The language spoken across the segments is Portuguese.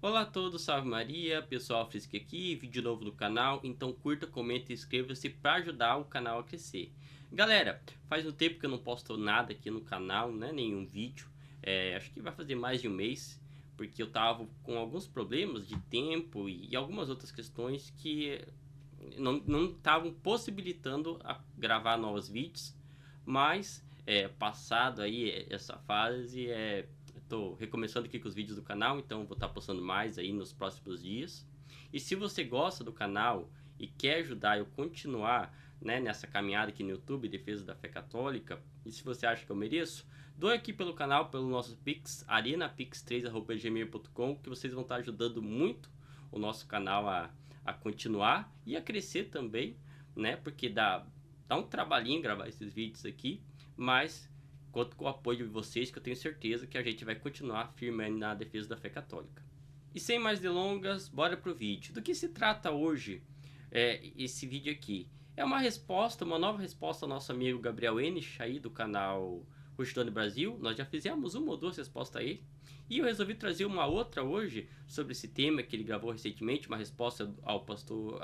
Olá a todos, salve Maria, pessoal Frisky aqui, vídeo novo no canal, então curta, comenta e inscreva-se para ajudar o canal a crescer. Galera, faz um tempo que eu não posto nada aqui no canal, né, nenhum vídeo, acho que vai fazer mais de um mês, porque eu tava com alguns problemas de tempo e algumas outras questões que não estavam possibilitando a gravar novos vídeos, mas passado aí essa fase, tô recomeçando aqui com os vídeos do canal, então vou estar postando mais aí nos próximos dias. E se você gosta do canal e quer ajudar eu continuar, né, nessa caminhada aqui no YouTube, Defesa da Fé Católica, e se você acha que eu mereço, doe aqui pelo canal, pelo nosso Pix, arenapix3@gmail.com, que vocês vão estar ajudando muito o nosso canal a continuar e a crescer também, né, porque dá um trabalhinho gravar esses vídeos aqui, mas conto com o apoio de vocês, que eu tenho certeza que a gente vai continuar firme na defesa da fé católica. E sem mais delongas, bora pro vídeo. Do que se trata hoje esse vídeo aqui? É uma resposta, uma nova resposta ao nosso amigo Gabriel Enich, aí do canal Rushdown Brasil. Nós já fizemos uma ou duas respostas aí. E eu resolvi trazer uma outra hoje sobre esse tema que ele gravou recentemente, uma resposta ao professor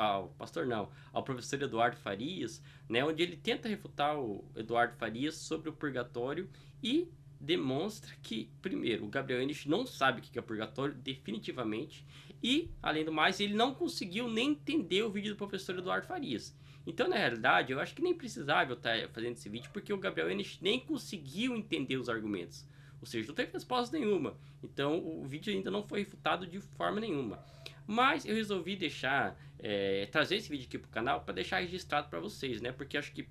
Eduardo Farias, né, onde ele tenta refutar o Eduardo Farias sobre o purgatório e demonstra que, primeiro, o Gabriel Enich não sabe o que é purgatório, definitivamente, e, além do mais, ele não conseguiu nem entender o vídeo do professor Eduardo Farias. Então, na realidade, eu acho que nem precisava eu estar fazendo esse vídeo, porque o Gabriel Enich nem conseguiu entender os argumentos. Ou seja, não teve resposta nenhuma. Então, o vídeo ainda não foi refutado de forma nenhuma. Mas eu resolvi trazer esse vídeo aqui pro canal para deixar registrado para vocês, né? Porque acho que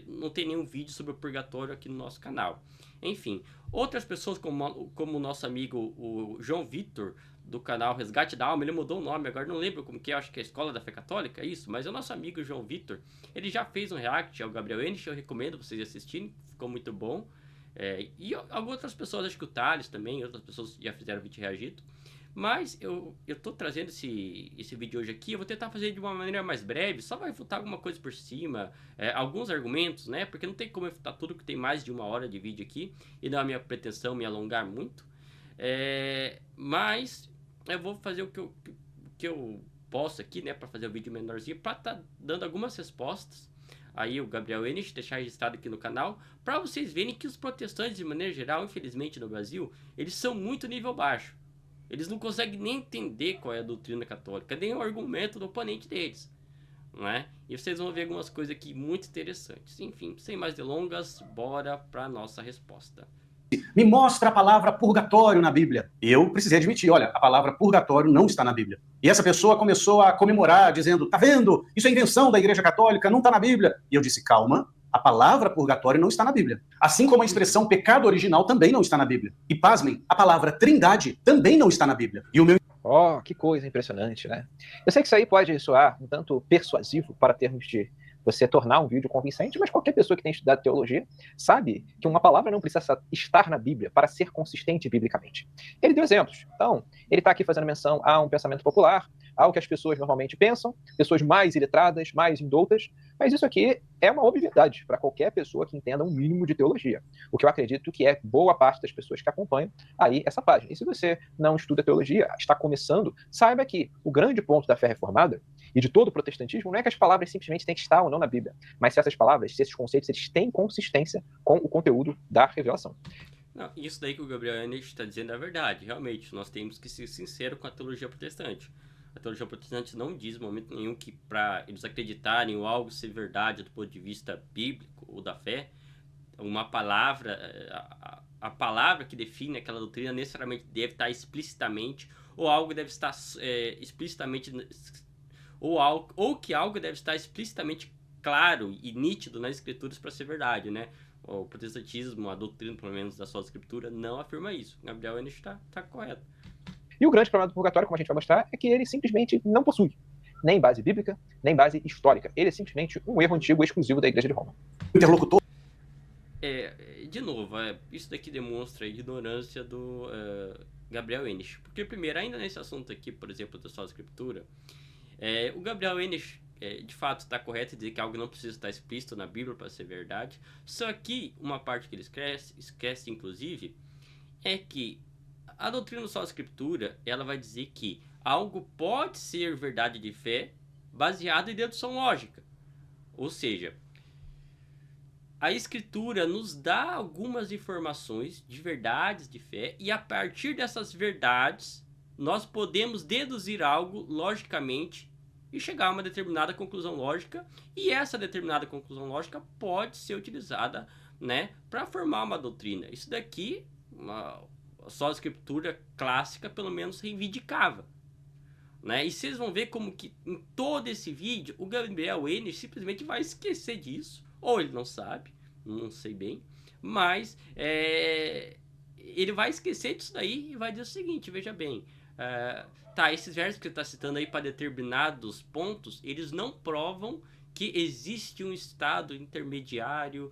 não tem nenhum vídeo sobre o purgatório aqui no nosso canal. Enfim, outras pessoas como o nosso amigo o João Vitor, do canal Resgate da Alma, ele mudou o nome, agora não lembro como que é, acho que é a Escola da Fé Católica, isso, mas é o nosso amigo João Vitor, ele já fez um react ao Gabriel Enich, eu recomendo vocês assistirem, ficou muito bom. E algumas outras pessoas, acho que o Thales também, outras pessoas já fizeram vídeo reagido. Mas eu tô trazendo esse vídeo hoje aqui, eu vou tentar fazer de uma maneira mais breve, só vai refutar alguma coisa por cima, alguns argumentos, né? Porque não tem como refutar tudo, que tem mais de uma hora de vídeo aqui, e não é a minha pretensão me alongar muito. Mas eu vou fazer o que eu posso aqui, né? Para fazer o vídeo menorzinho, para tá dando algumas respostas. Aí o Gabriel Enich, deixar registrado aqui no canal, para vocês verem que os protestantes, de maneira geral, infelizmente no Brasil, eles são muito nível baixo. Eles não conseguem nem entender qual é a doutrina católica, nem o argumento do oponente deles, não é? E vocês vão ver algumas coisas aqui muito interessantes. Enfim, sem mais delongas, bora para nossa resposta. Me mostra a palavra purgatório na Bíblia. Eu precisei admitir, olha, a palavra purgatório não está na Bíblia. E essa pessoa começou a comemorar, dizendo, tá vendo? Isso é invenção da Igreja Católica, não está na Bíblia. E eu disse, calma, a palavra purgatório não está na Bíblia. Assim como a expressão pecado original também não está na Bíblia. E pasmem, a palavra trindade também não está na Bíblia. E o meu... Oh, que coisa impressionante, né? Eu sei que isso aí pode soar um tanto persuasivo para termos de você tornar um vídeo convincente, mas qualquer pessoa que tenha estudado teologia sabe que uma palavra não precisa estar na Bíblia para ser consistente biblicamente. Ele deu exemplos. Então, ele está aqui fazendo menção a um pensamento popular, ao que as pessoas normalmente pensam, pessoas mais iletradas, mais indoutas, mas isso aqui é uma obviedade para qualquer pessoa que entenda um mínimo de teologia. O que eu acredito que é boa parte das pessoas que acompanham aí essa página. E se você não estuda teologia, está começando, saiba que o grande ponto da fé reformada e de todo o protestantismo não é que as palavras simplesmente têm que estar ou não na Bíblia, mas se essas palavras, se esses conceitos, eles têm consistência com o conteúdo da revelação. Não, isso daí que o Gabriel Enich está dizendo é verdade, realmente. Nós temos que ser sinceros com a teologia protestante. A teologia protestante não diz em momento nenhum que para eles acreditarem ou algo ser verdade do ponto de vista bíblico ou da fé, uma palavra, a palavra que define aquela doutrina necessariamente deve estar explicitamente, ou algo deve estar explicitamente, ou que algo deve estar explicitamente claro e nítido nas escrituras para ser verdade, né? O protestantismo, a doutrina, pelo menos da sua escritura, não afirma isso. Gabriel Enich está correto. E o grande problema do purgatório, como a gente vai mostrar, é que ele simplesmente não possui nem base bíblica, nem base histórica. Ele é simplesmente um erro antigo exclusivo da Igreja de Roma. Interlocutor. De novo, isso daqui demonstra a ignorância do Gabriel Enich. Porque, primeiro, ainda nesse assunto aqui, por exemplo, da sua escritura, o Gabriel Enich, de fato, está correto em dizer que algo não precisa estar explícito na Bíblia para ser verdade. Só que uma parte que ele esquece, inclusive, é que A doutrina só escritura, ela vai dizer que algo pode ser verdade de fé baseado em dedução lógica. Ou seja, a escritura nos dá algumas informações de verdades de fé e a partir dessas verdades nós podemos deduzir algo logicamente e chegar a uma determinada conclusão lógica, e essa determinada conclusão lógica pode ser utilizada, né, para formar uma doutrina. Isso daqui, só a escritura clássica pelo menos reivindicava, né? E vocês vão ver como que em todo esse vídeo o Gabriel Henry simplesmente vai esquecer disso, ou ele não sabe, não sei bem, mas ele vai esquecer disso daí e vai dizer o seguinte, veja bem, tá, esses versos que ele está citando aí para determinados pontos, eles não provam que existe um estado intermediário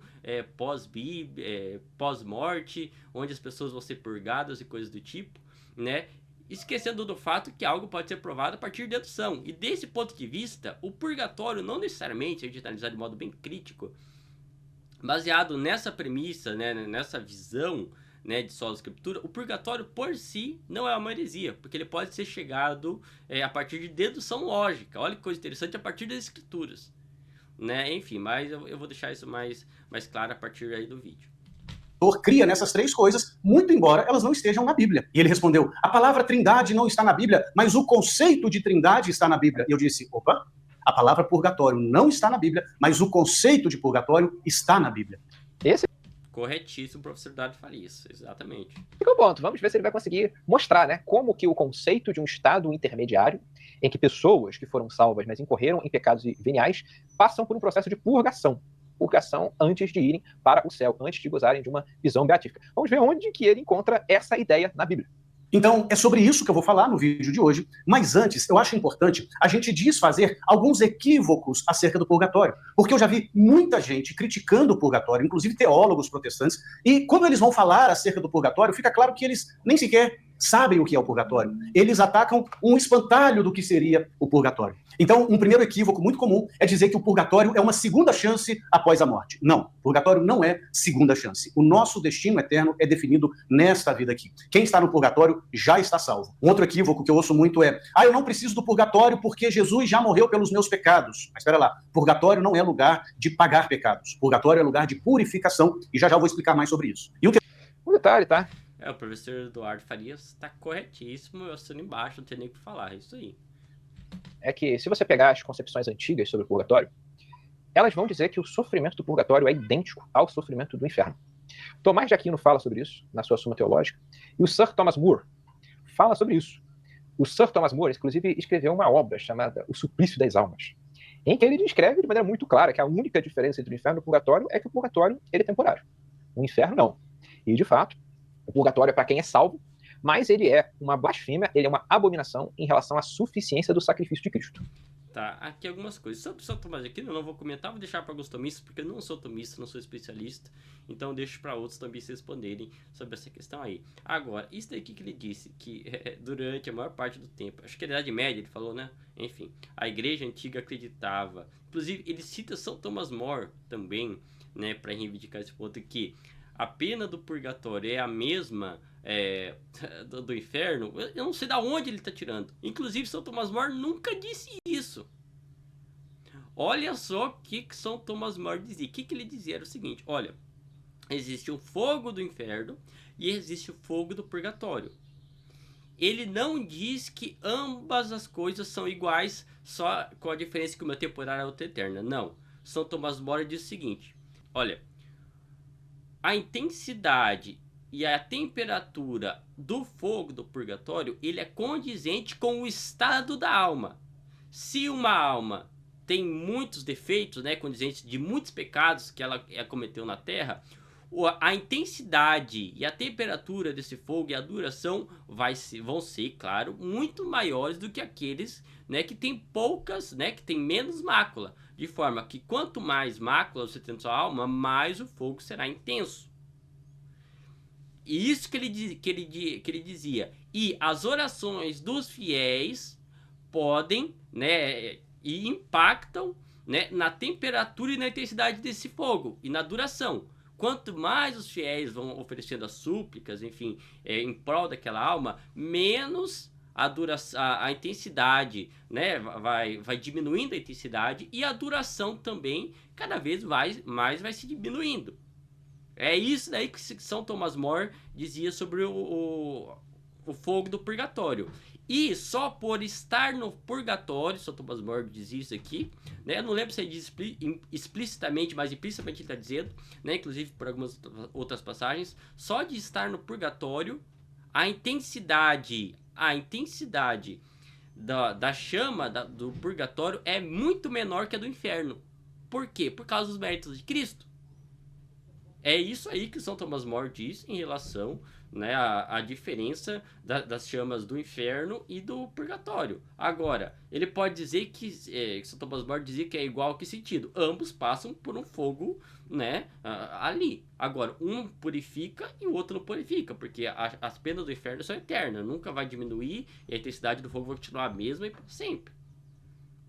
pós-morte, onde as pessoas vão ser purgadas e coisas do tipo, né? Esquecendo do fato que algo pode ser provado a partir de dedução. E desse ponto de vista, o purgatório não necessariamente, a gente analisar de modo bem crítico, baseado nessa premissa, né, nessa visão, né, de sola escritura, o purgatório por si não é uma heresia, porque ele pode ser chegado a partir de dedução lógica. Olha que coisa interessante, a partir das escrituras, né? Enfim, mas eu vou deixar isso mais claro a partir aí do vídeo. Cria nessas três coisas, muito embora elas não estejam na Bíblia. E ele respondeu, a palavra trindade não está na Bíblia, mas o conceito de trindade está na Bíblia. E eu disse, opa, a palavra purgatório não está na Bíblia, mas o conceito de purgatório está na Bíblia. Esse Corretíssimo, professor Eduardo Farias, exatamente. fica o ponto. Vamos ver se ele vai conseguir mostrar, né, como que o conceito de um estado intermediário, em que pessoas que foram salvas, mas incorreram em pecados veniais, passam por um processo de purgação antes de irem para o céu, antes de gozarem de uma visão beatífica. Vamos ver onde que ele encontra essa ideia na Bíblia. Então, é sobre isso que eu vou falar no vídeo de hoje, mas antes, eu acho importante a gente desfazer alguns equívocos acerca do purgatório, porque eu já vi muita gente criticando o purgatório, inclusive teólogos protestantes, e quando eles vão falar acerca do purgatório, fica claro que eles nem sequer sabem o que é o purgatório. Eles atacam um espantalho do que seria o purgatório. Então, um primeiro equívoco muito comum é dizer que o purgatório é uma segunda chance após a morte. Não, purgatório não é segunda chance. O nosso destino eterno é definido nesta vida aqui. Quem está no purgatório já está salvo. Um outro equívoco que eu ouço muito é, eu não preciso do purgatório porque Jesus já morreu pelos meus pecados. Mas espera lá, purgatório não é lugar de pagar pecados. Purgatório é lugar de purificação, e já vou explicar mais sobre isso. E Um detalhe, tá? O professor Eduardo Farias está corretíssimo, eu assino embaixo, não tem nem o que falar, é isso aí. É que se você pegar as concepções antigas sobre o purgatório, elas vão dizer que o sofrimento do purgatório é idêntico ao sofrimento do inferno. Tomás de Aquino fala sobre isso na sua Suma Teológica, e o Sir Thomas More fala sobre isso. O Sir Thomas More, inclusive, escreveu uma obra chamada O Suplício das Almas, em que ele descreve de maneira muito clara que a única diferença entre o inferno e o purgatório é que o purgatório ele é temporário. O inferno não. E, de fato, o purgatório é para quem é salvo, mas ele é uma blasfêmia, ele é uma abominação em relação à suficiência do sacrifício de Cristo. Tá, aqui algumas coisas. Sobre o São Tomás de Aquino eu não vou comentar, vou deixar para alguns tomistas, porque eu não sou tomista, não sou especialista, então eu deixo para outros tomistas responderem sobre essa questão aí. Agora, isso daqui que ele disse, que durante a maior parte do tempo, acho que na Idade Média ele falou, né? Enfim, a igreja antiga acreditava, inclusive ele cita São Thomas More também, né, para reivindicar esse ponto, que a pena do purgatório é a mesma do inferno. Eu não sei de onde ele está tirando. Inclusive, São Thomas More nunca disse isso. Olha só o que São Thomas More dizia. O que ele dizia era o seguinte: olha, existe o fogo do inferno e existe o fogo do purgatório. Ele não diz que ambas as coisas são iguais, só com a diferença que uma é temporária e a outra é eterna. Não. São Thomas More diz o seguinte: olha, a intensidade e a temperatura do fogo do purgatório, ele é condizente com o estado da alma. Se uma alma tem muitos defeitos, né, condizentes de muitos pecados que ela cometeu na terra, a intensidade e a temperatura desse fogo e a duração vão ser, claro, muito maiores do que aqueles, né, que tem poucas, né, que tem menos mácula. De forma que quanto mais mácula você tem na sua alma, mais o fogo será intenso. E isso que ele dizia. E as orações dos fiéis podem, né, e impactam, né, na temperatura e na intensidade desse fogo e na duração. quanto mais os fiéis vão oferecendo as súplicas, enfim, em prol daquela alma, menos a intensidade, né, vai diminuindo a intensidade, e a duração também cada vez mais vai se diminuindo. É isso daí que São Thomas More dizia sobre o fogo do purgatório. E só por estar no purgatório, São Thomas More dizia isso aqui, né? Eu não lembro se ele diz explicitamente, mas implicitamente ele está dizendo, né? Inclusive por algumas outras passagens, só de estar no purgatório, a intensidade da chama do purgatório é muito menor que a do inferno. Por quê? Por causa dos méritos de Cristo. É isso aí que São Thomas More diz em relação, né, à diferença das chamas do inferno e do purgatório. Agora, ele pode dizer que São Thomas More dizia que é igual, que sentido? Ambos passam por um fogo, né, ali. Agora, um purifica e o outro não purifica, porque as penas do inferno são eternas, nunca vai diminuir e a intensidade do fogo vai continuar a mesma e por sempre.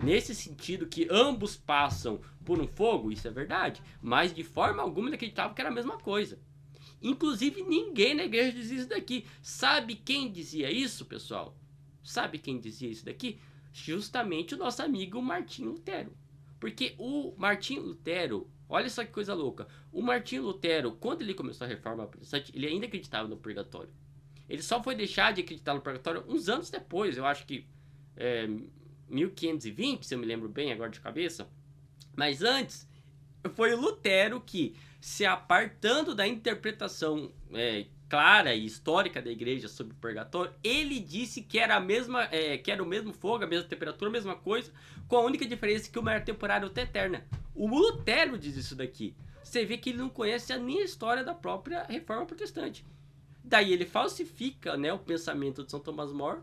Nesse sentido que ambos passam por um fogo, isso é verdade, mas de forma alguma ele acreditava que era a mesma coisa. Inclusive ninguém na igreja dizia isso daqui. Sabe quem dizia isso, pessoal? Sabe quem dizia isso daqui? Justamente o nosso amigo Martinho Lutero. Porque o Martinho Lutero, olha só que coisa louca, o Martinho Lutero, quando ele começou a reforma protestante, ele ainda acreditava no purgatório. Ele só foi deixar de acreditar no purgatório uns anos depois, eu acho que 1520, se eu me lembro bem agora de cabeça. Mas antes, foi o Lutero que, se apartando da interpretação clara e histórica da igreja sobre o purgatório, ele disse que era que era o mesmo fogo, a mesma temperatura, a mesma coisa, com a única diferença que uma era temporária e outra eterna. O Lutero diz isso daqui. Você vê que ele não conhece nem a história da própria reforma protestante. Daí ele falsifica, né, o pensamento de São Thomas More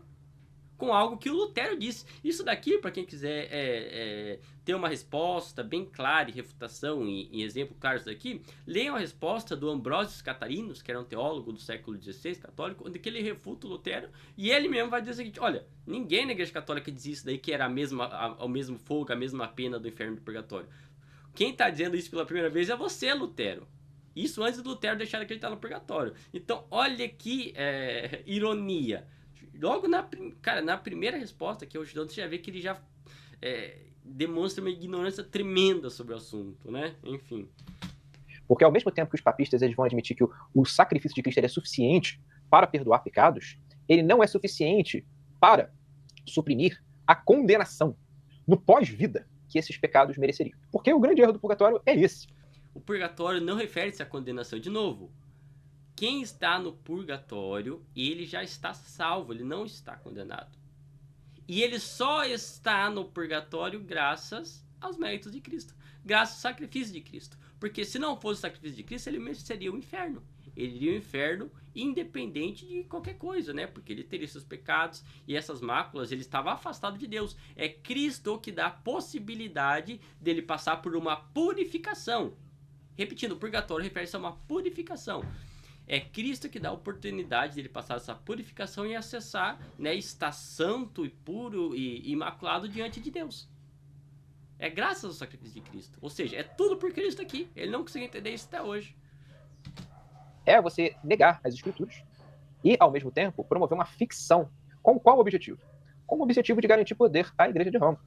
com algo que o Lutero disse. Isso daqui, para quem quiser ter uma resposta bem clara e refutação em exemplo claro isso daqui, leiam a resposta do Ambrósio Catarinos, que era um teólogo do século XVI católico, onde que ele refuta o Lutero, e ele mesmo vai dizer o seguinte: olha, ninguém na igreja católica dizia isso daí, que era o mesmo fogo, a mesma pena do inferno e do purgatório. Quem está dizendo isso pela primeira vez é você, Lutero. Isso antes do Lutero deixar de acreditar no purgatório. Então, olha que ironia. Logo na primeira resposta que eu te dou, você já vê que ele já demonstra uma ignorância tremenda sobre o assunto, né? Enfim. Porque ao mesmo tempo que os papistas eles vão admitir que o sacrifício de Cristo é suficiente para perdoar pecados, ele não é suficiente para suprimir a condenação no pós-vida que esses pecados mereceriam. Porque o grande erro do purgatório é esse. O purgatório não refere-se à condenação. De novo, quem está no purgatório, ele já está salvo, ele não está condenado. E ele só está no purgatório graças aos méritos de Cristo, graças ao sacrifício de Cristo. Porque se não fosse o sacrifício de Cristo, ele mereceria o inferno. Ele iria ao inferno independente de qualquer coisa, né? Porque ele teria seus pecados e essas máculas, ele estava afastado de Deus. É Cristo que dá a possibilidade dele passar por uma purificação. Repetindo, o purgatório refere-se a uma purificação. É Cristo que dá a oportunidade dele passar essa purificação e acessar, né, estar santo e puro e imaculado diante de Deus. É graças ao sacrifício de Cristo. Ou seja, é tudo por Cristo aqui. Ele não conseguiu entender isso até hoje. É você negar as escrituras e, ao mesmo tempo, promover uma ficção. Com qual objetivo? Com o objetivo de garantir poder à Igreja de Roma.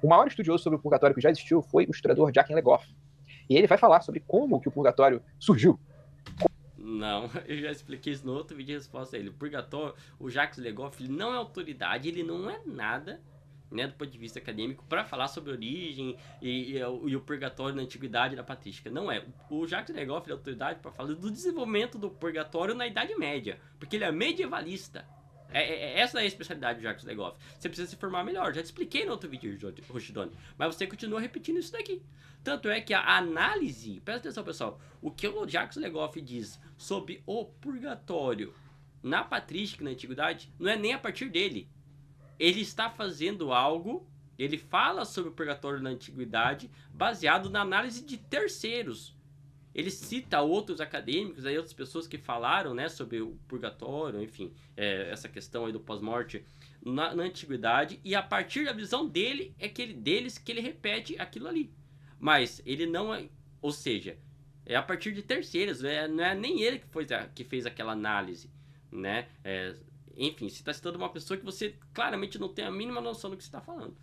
O maior estudioso sobre o purgatório que já existiu foi o historiador Jacques Legoff. E ele vai falar sobre como que o purgatório surgiu. Não, eu já expliquei isso no outro vídeo de resposta a ele. O purgatório, o Jacques Legoff, ele não é autoridade, ele não é nada, né, do ponto de vista acadêmico, para falar sobre a origem e o purgatório na antiguidade da patrística. Não é. O Jacques Legoff é autoridade para falar do desenvolvimento do purgatório na Idade Média, porque ele é medievalista. Essa é a especialidade do Jacques Legoff. Você precisa se formar melhor. Já te expliquei no outro vídeo, Rochidone. Mas você continua repetindo isso daqui. Tanto é que a análise... Presta atenção, pessoal. O que o Jacques Legoff diz sobre o purgatório na patrística, na antiguidade, não é nem a partir dele. Ele está fazendo algo... Ele fala sobre o purgatório na antiguidade baseado na análise de terceiros. Ele cita outros acadêmicos, aí outras pessoas que falaram, né, sobre o purgatório, enfim, essa questão aí do pós-morte na antiguidade, e a partir da visão dele, deles que ele repete aquilo ali. Mas ele não é, ou seja, É a partir de terceiros, não é nem ele que fez aquela análise, né? Enfim, você está citando uma pessoa que você claramente não tem a mínima noção do que você está falando.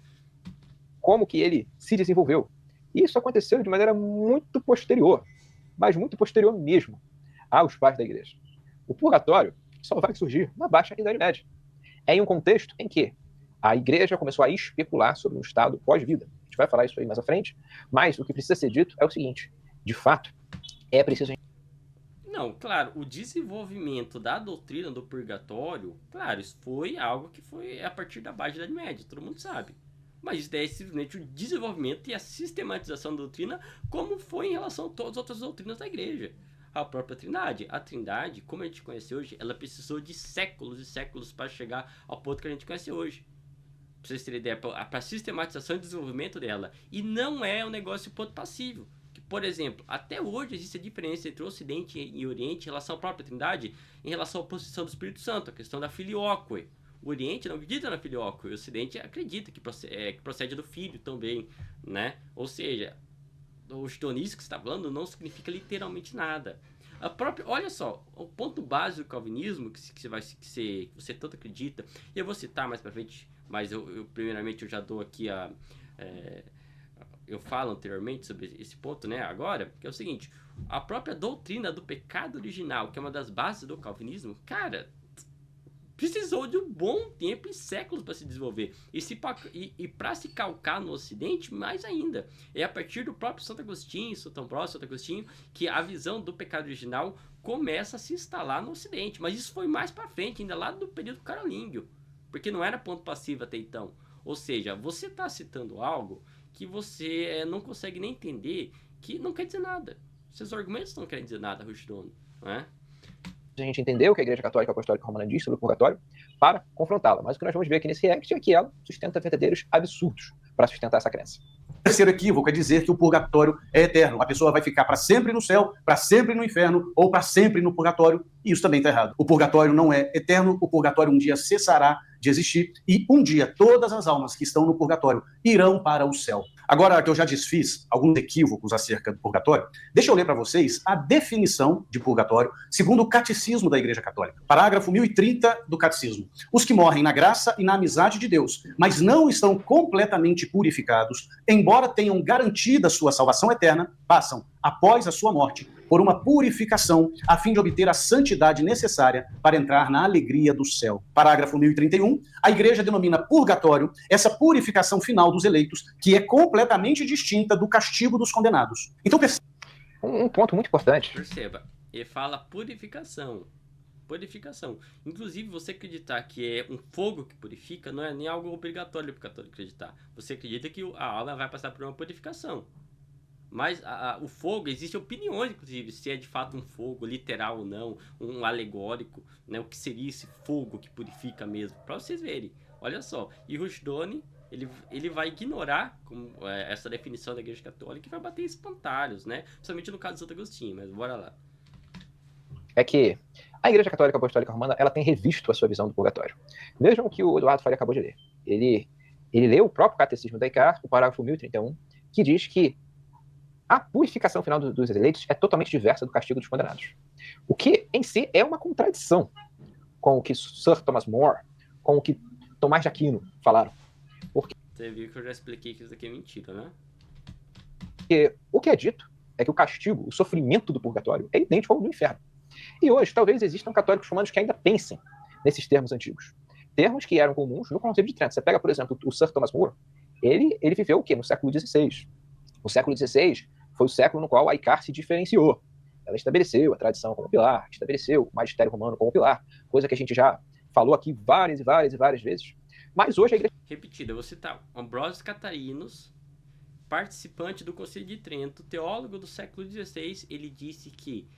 Como que ele se desenvolveu. Isso aconteceu de maneira muito posterior, mas muito posterior mesmo, aos pais da igreja. O purgatório só vai surgir na Baixa Idade Média. É em um contexto em que a igreja começou a especular sobre um estado pós-vida. A gente vai falar isso aí mais à frente, mas o que precisa ser dito é o seguinte, de fato, é preciso... Não, claro, o desenvolvimento da doutrina do purgatório, claro, isso foi algo que foi a partir da Baixa Idade Média, todo mundo sabe. Mas isso é simplesmente o desenvolvimento e a sistematização da doutrina, como foi em relação a todas as outras doutrinas da igreja. A própria Trindade. A Trindade, como a gente conhece hoje, ela precisou de séculos e séculos para chegar ao ponto que a gente conhece hoje. Pra vocês terem ideia, para a sistematização e desenvolvimento dela. E não é um negócio ponto passivo. Que, por exemplo, até hoje existe a diferença entre o Ocidente e o Oriente em relação à própria Trindade, em relação à posição do Espírito Santo, a questão da filioque. O Oriente não acredita na filioque, o Ocidente acredita que procede do Filho também, né? Ou seja, o chitonismo que você está falando não significa literalmente nada. Olha só, o ponto básico do calvinismo, que você tanto acredita, e eu vou citar mais pra frente, mas primeiramente eu já dou aqui eu falo anteriormente sobre esse ponto, né, agora, que é o seguinte, a própria doutrina do pecado original, que é uma das bases do calvinismo, cara, precisou de um bom tempo e séculos para se desenvolver. E para se calcar no Ocidente, mais ainda. É a partir do próprio Santo Agostinho, Santo Ambrósio, Santo Agostinho, que a visão do pecado original começa a se instalar no Ocidente. Mas isso foi mais para frente, ainda lá do período carolíngio. Porque não era ponto passivo até então. Ou seja, você está citando algo que você não consegue nem entender, que não quer dizer nada. Seus argumentos não querem dizer nada, Rushdono, não é? A gente entendeu o que a Igreja Católica Apostólica Romana diz sobre o purgatório para confrontá-la. Mas o que nós vamos ver aqui nesse react é que ela sustenta verdadeiros absurdos para sustentar essa crença. O terceiro equívoco é dizer que o purgatório é eterno. A pessoa vai ficar para sempre no céu, para sempre no inferno ou para sempre no purgatório. E isso também está errado. O purgatório não é eterno. O purgatório um dia cessará de existir e um dia todas as almas que estão no purgatório irão para o céu. Agora que eu já desfiz alguns equívocos acerca do purgatório, deixa eu ler para vocês a definição de purgatório segundo o Catecismo da Igreja Católica. Parágrafo 1030 do Catecismo. Os que morrem na graça e na amizade de Deus, mas não estão completamente purificados, embora tenham garantida sua salvação eterna, passam, após a sua morte, por uma purificação, a fim de obter a santidade necessária para entrar na alegria do céu. Parágrafo 1031, a Igreja denomina purgatório essa purificação final dos eleitos, que é completamente distinta do castigo dos condenados. Então, um ponto muito importante. Perceba, ele fala purificação. Purificação. Inclusive, você acreditar que é um fogo que purifica, não é nem algo obrigatório para o católico acreditar. Você acredita que a alma vai passar por uma purificação. Mas o fogo, existem opiniões, inclusive, se é de fato um fogo literal ou não, um alegórico, né? O que seria esse fogo que purifica mesmo, para vocês verem. Olha só, e Rushdono, ele vai ignorar essa definição da Igreja Católica e vai bater espantalhos, né? Principalmente no caso de Santo Agostinho, mas bora lá. É que a Igreja Católica Apostólica Romana, ela tem revisto a sua visão do purgatório. Vejam o que o Eduardo Faria acabou de ler. Ele leu o próprio Catecismo da ICAR, o parágrafo 1031, que diz que a purificação final dos eleitos é totalmente diversa do castigo dos condenados. O que, em si, é uma contradição com o que Sir Thomas More, com o que Tomás de Aquino falaram. Porque você viu que eu já expliquei que isso aqui é mentira, né? Porque o que é dito é que o castigo, o sofrimento do purgatório é idêntico ao do inferno. E hoje, talvez existam católicos romanos que ainda pensem nesses termos antigos. Termos que eram comuns no Concílio de Trento. Você pega, por exemplo, o Sir Thomas More, ele viveu o quê? No século XVI. O século XVI foi o século no qual a ICAR se diferenciou. Ela estabeleceu a tradição como pilar, estabeleceu o magistério romano como pilar, coisa que a gente já falou aqui várias e várias e várias vezes. Mas hoje a igreja... Repetida, eu vou citar Ambrósio Catarinos, participante do Concílio de Trento, teólogo do século XVI, ele disse que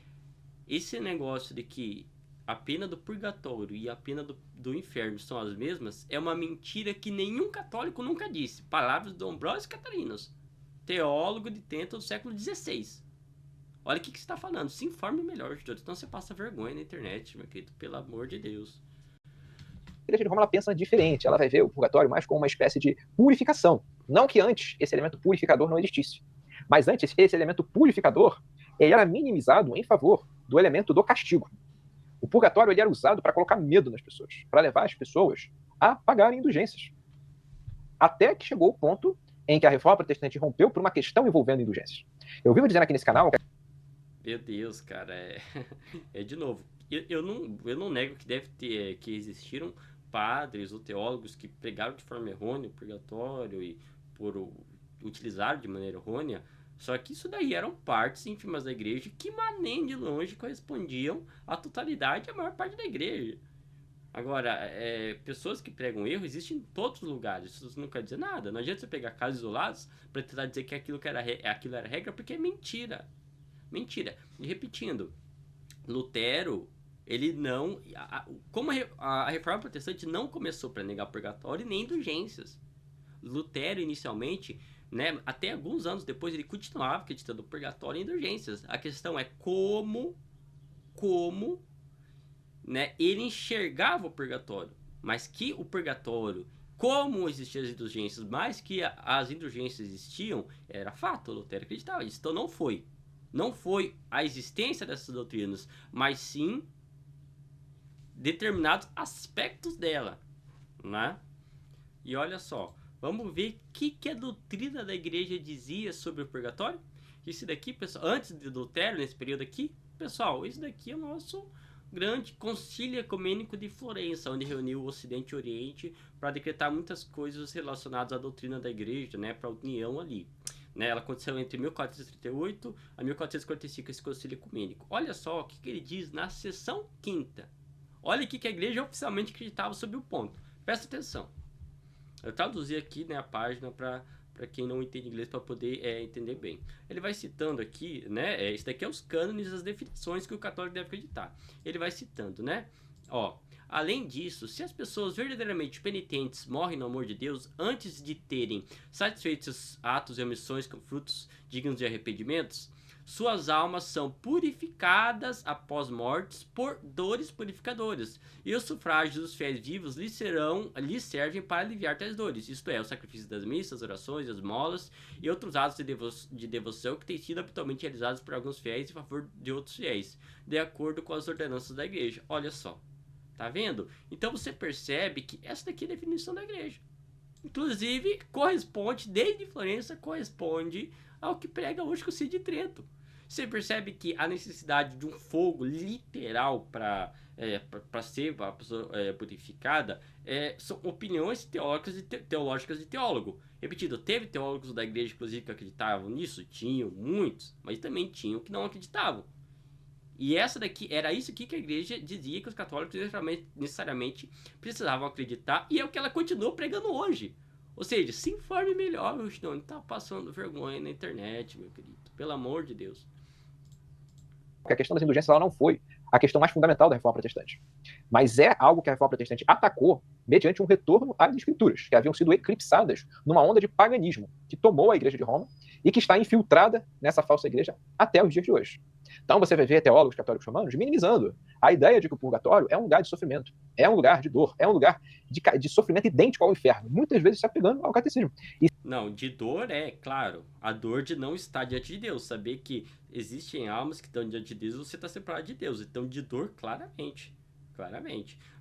esse negócio de que a pena do purgatório e a pena do inferno são as mesmas é uma mentira que nenhum católico nunca disse. Palavras do Ambrósio Catarinos, teólogo de Trento do século XVI. Olha o que você está falando. Se informe melhor, senão você passa vergonha na internet, meu querido. Pelo amor de Deus. A Igreja de Roma ela pensa diferente. Ela vai ver o purgatório mais como uma espécie de purificação. Não que antes esse elemento purificador não existisse. Mas antes esse elemento purificador ele era minimizado em favor do elemento do castigo. O purgatório ele era usado para colocar medo nas pessoas, para levar as pessoas a pagarem indulgências. Até que chegou o ponto em que a reforma protestante rompeu por uma questão envolvendo indulgências. Eu vivo dizendo aqui nesse canal... Meu Deus, cara, é de novo. Eu não nego que deve ter, que existiram padres ou teólogos que pregaram de forma errônea o purgatório e utilizaram de maneira errônea, só que isso daí eram partes ínfimas da igreja que nem de longe correspondiam à totalidade, à maior parte da igreja. Agora, pessoas que pregam erro existem em todos os lugares, isso não quer dizer nada. Não adianta você pegar casos isolados para tentar dizer que aquilo era regra, porque é mentira. Mentira. E repetindo, Lutero, ele não... Como a reforma protestante não começou para negar purgatório nem indulgências. Lutero, inicialmente, né, até alguns anos depois, ele continuava acreditando no purgatório e indulgências. A questão é como né, ele enxergava o purgatório. Mas que o purgatório, como existiam as indulgências, mas que as indulgências existiam, era fato. Lutero acreditava nisso. Então não foi a existência dessas doutrinas, mas sim determinados aspectos dela, né? E olha só, vamos ver o que a doutrina da igreja dizia sobre o purgatório. Isso daqui, pessoal, antes de Lutero, nesse período aqui, pessoal, isso daqui é o nosso grande concílio ecumênico de Florença, onde reuniu o Ocidente e o Oriente para decretar muitas coisas relacionadas à doutrina da igreja, né, para a união ali. Né, ela aconteceu entre 1438 a 1445, esse concílio ecumênico. Olha só o que ele diz na seção 5ª. Olha o que a igreja oficialmente acreditava sobre o ponto. Presta atenção. Eu traduzi aqui, né, a página para quem não entende inglês, para poder entender bem. Ele vai citando aqui, né, isso daqui é os cânones, as definições que o católico deve acreditar. Ele vai citando, né, ó, além disso, se as pessoas verdadeiramente penitentes morrem no amor de Deus antes de terem satisfeito seus atos e omissões com frutos dignos de arrependimentos, suas almas são purificadas após mortes por dores purificadoras, e os sufrágios dos fiéis vivos lhes servem para aliviar tais dores, isto é, o sacrifício das missas, orações, esmolas e outros atos de devoção que têm sido habitualmente realizados por alguns fiéis em favor de outros fiéis, de acordo com as ordenanças da igreja. Olha só, tá vendo? Então você percebe que essa daqui é a definição da igreja. Inclusive, corresponde, desde Florença, corresponde ao que prega hoje com o Cid de Trento. Você percebe que a necessidade de um fogo literal para ser a pessoa purificada são opiniões teológicas de teólogo. Repetido, teve teólogos da igreja, inclusive, que acreditavam nisso? Tinham, muitos, mas também tinham que não acreditavam. E era isso aqui que a igreja dizia que os católicos necessariamente precisavam acreditar, e é o que ela continua pregando hoje. Ou seja, se informe melhor, o não está passando vergonha na internet, meu querido. Pelo amor de Deus. A questão das indulgências ela não foi a questão mais fundamental da reforma protestante. Mas é algo que a reforma protestante atacou mediante um retorno às escrituras, que haviam sido eclipsadas numa onda de paganismo que tomou a igreja de Roma e que está infiltrada nessa falsa igreja até os dias de hoje. Então você vai ver teólogos católicos romanos minimizando a ideia de que o purgatório é um lugar de sofrimento, é um lugar de dor, é um lugar de sofrimento idêntico ao inferno, muitas vezes se apegando ao catecismo. Não, de dor claro, a dor de não estar diante de Deus, saber que existem almas que estão diante de Deus e você está separado de Deus, então de dor claramente,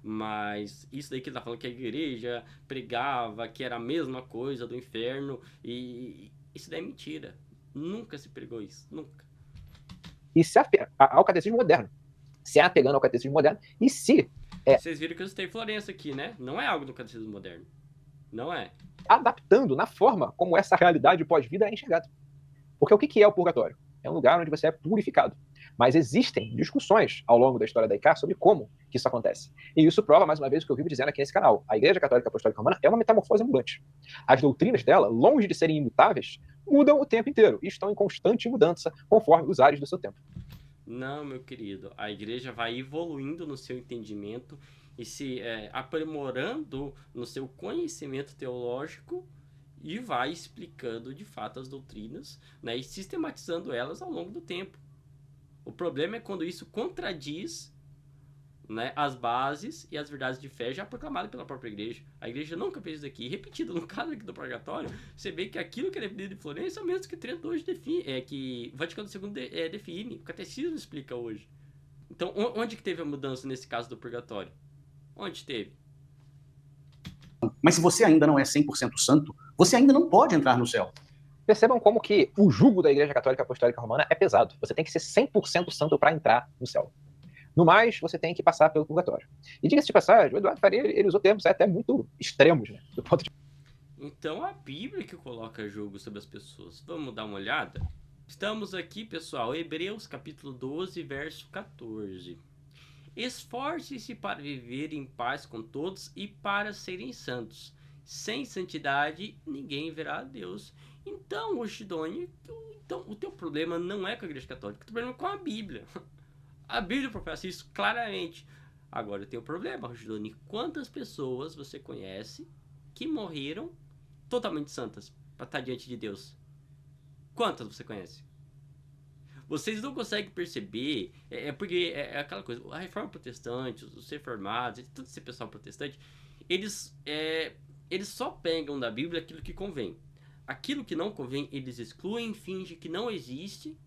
mas isso daí que ele está falando que a igreja pregava que era a mesma coisa do inferno, e isso daí é mentira, nunca se pregou isso, nunca. E se ao catecismo moderno, se apegando ao catecismo moderno, e se... Vocês viram que eu citei Florença aqui, né? Não é algo do catecismo moderno. Não é. Adaptando na forma como essa realidade pós-vida é enxergada. Porque o que é o purgatório? É um lugar onde você é purificado. Mas existem discussões ao longo da história da ICAR sobre como que isso acontece. E isso prova, mais uma vez, o que eu vivo dizendo aqui nesse canal. A Igreja Católica Apostólica Romana é uma metamorfose ambulante. As doutrinas dela, longe de serem imutáveis, mudam o tempo inteiro e estão em constante mudança conforme os ares do seu tempo. Não, meu querido. A igreja vai evoluindo no seu entendimento e se aprimorando no seu conhecimento teológico e vai explicando de fato as doutrinas, né, e sistematizando elas ao longo do tempo. O problema é quando isso contradiz né, as bases e as verdades de fé já proclamadas pela própria igreja. A igreja nunca fez isso aqui. Repetido, no caso aqui do purgatório, você vê que aquilo que é definido em Florença é o mesmo que Trento hoje define, que o Vaticano II define, o Catecismo explica hoje. Então, onde que teve a mudança nesse caso do purgatório? Onde teve? Mas se você ainda não é 100% santo, você ainda não pode entrar no céu. Percebam como que o jugo da Igreja Católica Apostólica Romana é pesado. Você tem que ser 100% santo para entrar no céu. No mais, você tem que passar pelo purgatório. E diga-se de passagem, o Eduardo Faria, ele usou termos até muito extremos, né? Do ponto de... Então, a Bíblia que coloca julgo sobre as pessoas. Vamos dar uma olhada? Estamos aqui, pessoal, Hebreus capítulo 12, verso 14. Esforce-se para viver em paz com todos e para serem santos. Sem santidade, ninguém verá a Deus. Então, Oxidone, o teu problema não é com a Igreja Católica, o teu problema é com a Bíblia. A Bíblia professa isso claramente. Agora, tem um problema, Oxidone. Quantas pessoas você conhece que morreram totalmente santas para estar diante de Deus? Quantas você conhece? Vocês não conseguem perceber, porque é aquela coisa, a reforma protestante, os reformados, todo esse pessoal protestante, eles só pegam da Bíblia aquilo que convém. Aquilo que não convém, eles excluem, fingem que não existe,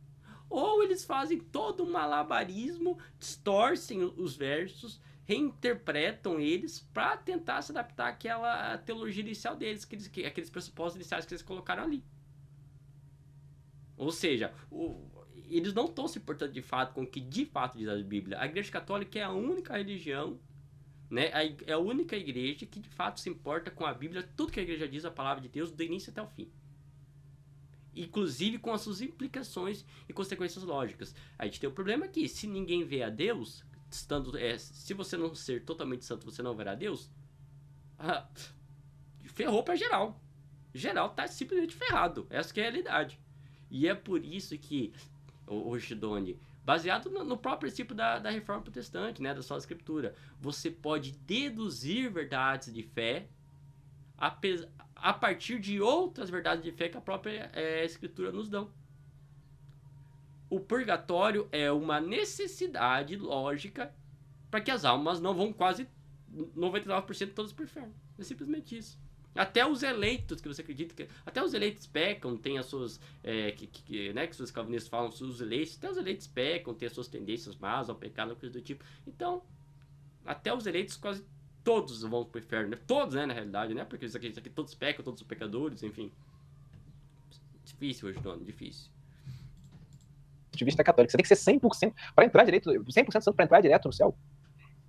ou eles fazem todo um malabarismo, distorcem os versos, reinterpretam eles para tentar se adaptar àquela teologia inicial deles, aqueles pressupostos iniciais que eles colocaram ali. Ou seja, eles não estão se importando de fato com o que de fato diz a Bíblia. A Igreja Católica é a única religião, né? É a única igreja que de fato se importa com a Bíblia, tudo que a igreja diz, a palavra de Deus, do início até o fim. Inclusive com as suas implicações e consequências lógicas. A gente tem o problema que se ninguém vê a Deus, se você não ser totalmente santo, você não verá a Deus, ferrou para geral. Geral tá simplesmente ferrado. Essa que é a realidade. E é por isso que o Chidoni, baseado no próprio princípio da reforma protestante, né, da sua escritura, você pode deduzir verdades de fé a partir de outras verdades de fé que a própria escritura nos dão. O purgatório é uma necessidade lógica para que as almas não vão quase 99% todas para o inferno. É simplesmente isso. Até os eleitos, que você acredita que... Até os eleitos pecam, tem as suas... né, que os calvinistas falam, os eleitos... Até os eleitos pecam, tem as suas tendências más ao pecado, coisa do tipo. Então, até os eleitos quase todos vão pro inferno. Né? Todos, né, na realidade, né? Porque eles acreditam que todos pecam, todos são pecadores, enfim. Difícil hoje, dono, difícil. De vista católico, você tem que ser 100% para entrar direto, 100% santo para entrar direto no céu.